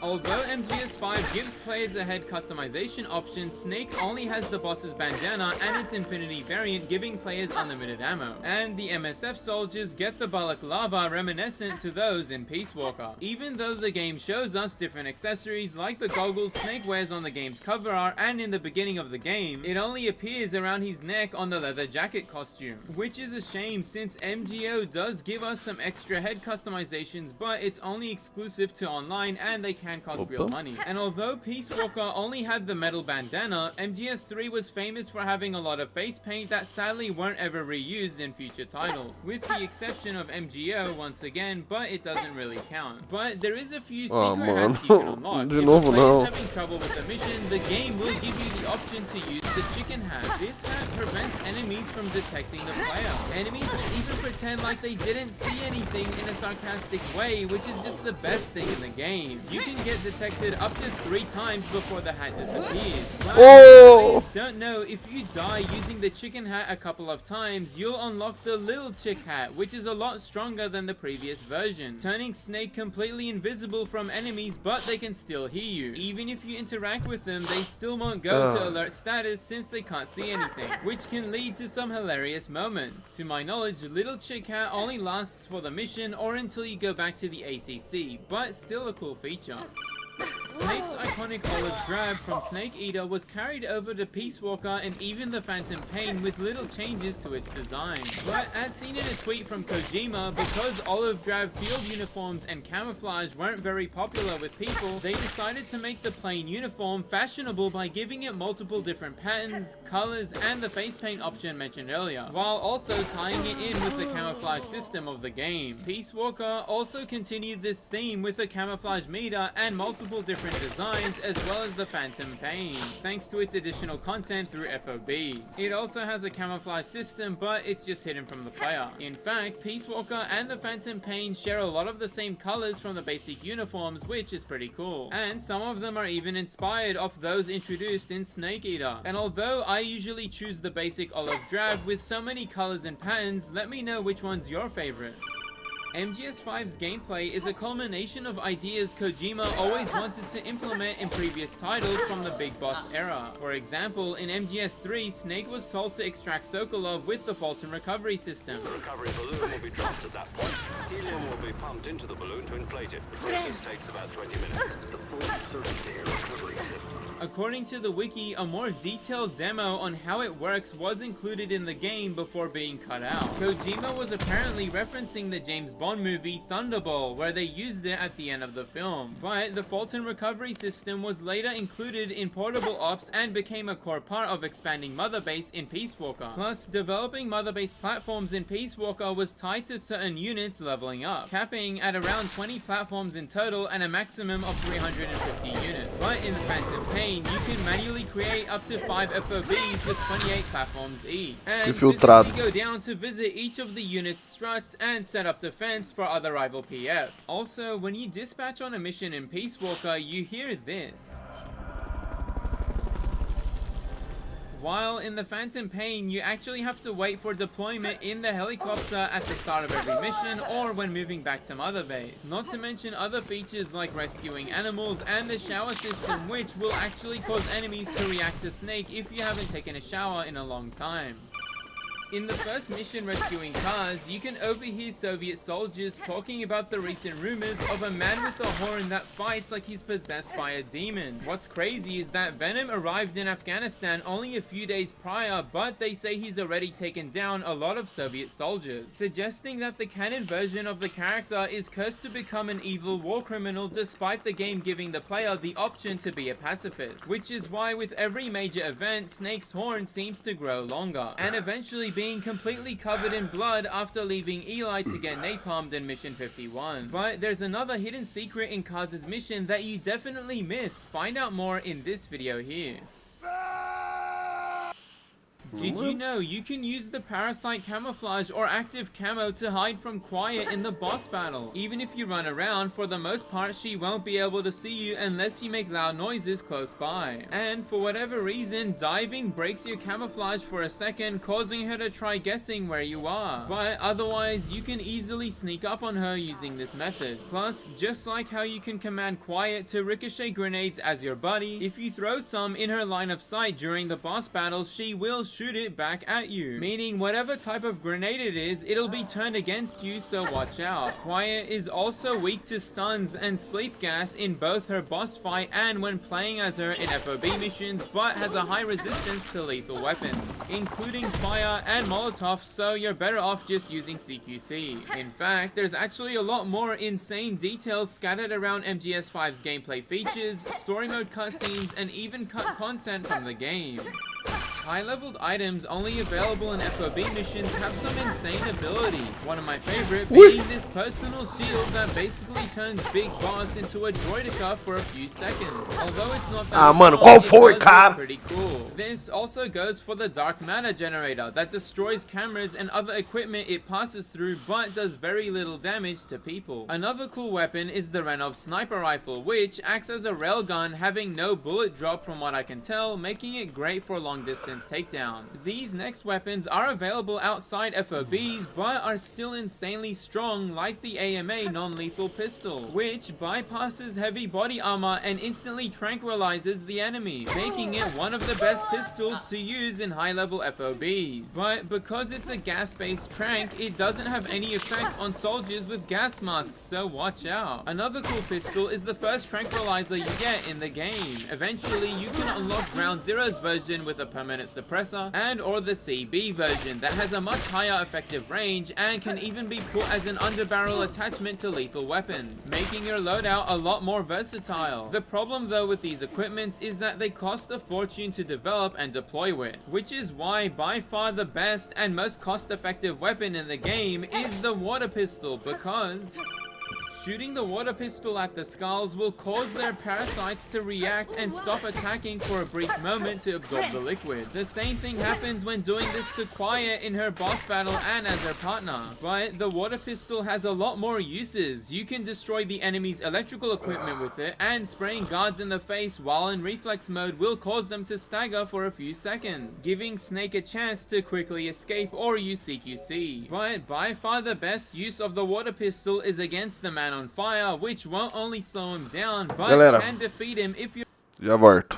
Although MGS5 gives players a head customization option, Snake only has the boss's bandana and its Infinity variant, giving players unlimited ammo. And the MSF soldiers get the balaclava reminiscent to those in Peace Walker. Even though the game shows us different accessories like the goggles Snake wears on the game's cover art and in the beginning of the game, it only appears around his neck on the leather jacket costume. Which is a shame, since MGO does give us some extra head customizations, but it's only exclusive to online and they can cost real money. And although Peace Walker only had the metal bandana, MGS3 was famous for having a lot of face paint that sadly weren't ever reused in future titles. With the exception of MGO once again, but it doesn't really count. But there is a few secret hats you can unlock. If a player is having trouble with the mission, the game will give you the option to use the chicken hat. This hat prevents enemies from detecting the player. Enemies will even pretend like they didn't see anything in a sarcastic way, which is just the best thing in the game. You can get detected up to 3 times before the hat disappears. But players don't know, if you die using the chicken hat a couple of times, you'll unlock the little chick hat, which is a lot stronger than the previous version, turning Snake completely invisible from enemies, but they can still hear you. Even if you interact with them, they still won't go to alert status since they can't see anything, which can lead to some hilarious moments. To my knowledge, little chick hat only lasts for the mission or until you go back to the ACC, but still a cool feature. Snake's iconic olive drab from Snake Eater was carried over to Peace Walker and even the Phantom Pain with little changes to its design. But as seen in a tweet from Kojima, because olive drab field uniforms and camouflage weren't very popular with people, they decided to make the plain uniform fashionable by giving it multiple different patterns, colors, and the face paint option mentioned earlier, while also tying it in with the camouflage system of the game. Peace Walker also continued this theme with a camouflage meter and multiple different designs, as well as the Phantom Pain, thanks to its additional content through FOB. It also has a camouflage system, but it's just hidden from the player. In fact, Peace Walker and the Phantom Pain share a lot of the same colors from the basic uniforms, which is pretty cool. And some of them are even inspired off those introduced in Snake Eater. And although I usually choose the basic olive drab with so many colors and patterns, let me know which one's your favorite. MGS5's gameplay is a culmination of ideas Kojima always wanted to implement in previous titles from the Big Boss era. For example, in MGS3, Snake was told to extract Sokolov with the Fulton recovery system. The recovery balloon will be dropped at that point. Helium will be be pumped into the balloon to inflate it. The process takes about 20 minutes. The full surface air recovery system. According to the wiki, a more detailed demo on how it works was included in the game before being cut out. Kojima was apparently referencing the James Bond movie Thunderball, where they used it at the end of the film. But the Fulton recovery system was later included in Portable Ops and became a core part of expanding Mother Base in Peace Walker. Plus, developing Mother Base platforms in Peace Walker was tied to certain units leveling up, capping at around 20 platforms in total and a maximum of 350 units. But in the Phantom Pain, you can manually create up to 5 FOBs with 28 platforms each. And Infiltrado. physically go down to visit each of the unit's struts and set up defense for other rival PFs. Also, when you dispatch on a mission in Peace Walker, you hear this. While in the Phantom Pain, you actually have to wait for deployment in the helicopter at the start of every mission or when moving back to Mother Base. Not to mention other features like rescuing animals and the shower system, which will actually cause enemies to react to Snake if you haven't taken a shower in a long time. In the first mission rescuing cars, you can overhear Soviet soldiers talking about the recent rumors of a man with a horn that fights like he's possessed by a demon. What's crazy is that Venom arrived in Afghanistan only a few days prior, but they say he's already taken down a lot of Soviet soldiers, suggesting that the canon version of the character is cursed to become an evil war criminal despite the game giving the player the option to be a pacifist. Which is why with every major event, Snake's horn seems to grow longer, and eventually being completely covered in blood after leaving Eli to get napalmed in Mission 51. But there's another hidden secret in Kaz's mission that you definitely missed. Find out more in this video here. Did you know you can use the Parasite camouflage or active camo to hide from Quiet in the boss battle? Even if you run around, for the most part she won't be able to see you unless you make loud noises close by. And for whatever reason, diving breaks your camouflage for a second, causing her to try guessing where you are. But otherwise, you can easily sneak up on her using this method. Plus, just like how you can command Quiet to ricochet grenades as your buddy, if you throw some in her line of sight during the boss battle, she will shoot it back at you, meaning whatever type of grenade it is, it'll be turned against you, so watch out. Quiet is also weak to stuns and sleep gas in both her boss fight and when playing as her in FOB missions, but has a high resistance to lethal weapons, including fire and Molotov, so you're better off just using CQC. In fact, there's actually a lot more insane details scattered around MGS5's gameplay features, story mode cutscenes, and even cut content from the game. High-leveled items only available in FOB missions have some insane ability. One of my favorite being this personal shield that basically turns Big Boss into a droidica for a few seconds. Although it's not that mano, strong, go for it, cara. pretty cool. This also goes for the dark matter generator that destroys cameras and other equipment it passes through, but does very little damage to people. Another cool weapon is the Renov sniper rifle, which acts as a railgun, having no bullet drop from what I can tell, making it great for long distance takedowns. These next weapons are available outside FOBs, but are still insanely strong, like the AMA non-lethal pistol, which bypasses heavy body armor and instantly tranquilizes the enemy, making it one of the best pistols to use in high-level FOBs. But because it's a gas-based trank, it doesn't have any effect on soldiers with gas masks, so watch out. Another cool pistol is the first tranquilizer you get in the game. Eventually, you can unlock Ground Zero's version with a permanent suppressor, and or the CB version that has a much higher effective range and can even be put as an underbarrel attachment to lethal weapons, making your loadout a lot more versatile. The problem though with these equipments is that they cost a fortune to develop and deploy with, which is why by far the best and most cost-effective weapon in the game is the water pistol, because shooting the water pistol at the skulls will cause their parasites to react and stop attacking for a brief moment to absorb the liquid. The same thing happens when doing this to Quiet in her boss battle and as her partner. But the water pistol has a lot more uses. You can destroy the enemy's electrical equipment with it, and spraying guards in the face while in reflex mode will cause them to stagger for a few seconds, giving Snake a chance to quickly escape or use CQC. But by far the best use of the water pistol is against the man on fire, which won't only slow him down, but Galera, can defeat him if you're... já volto.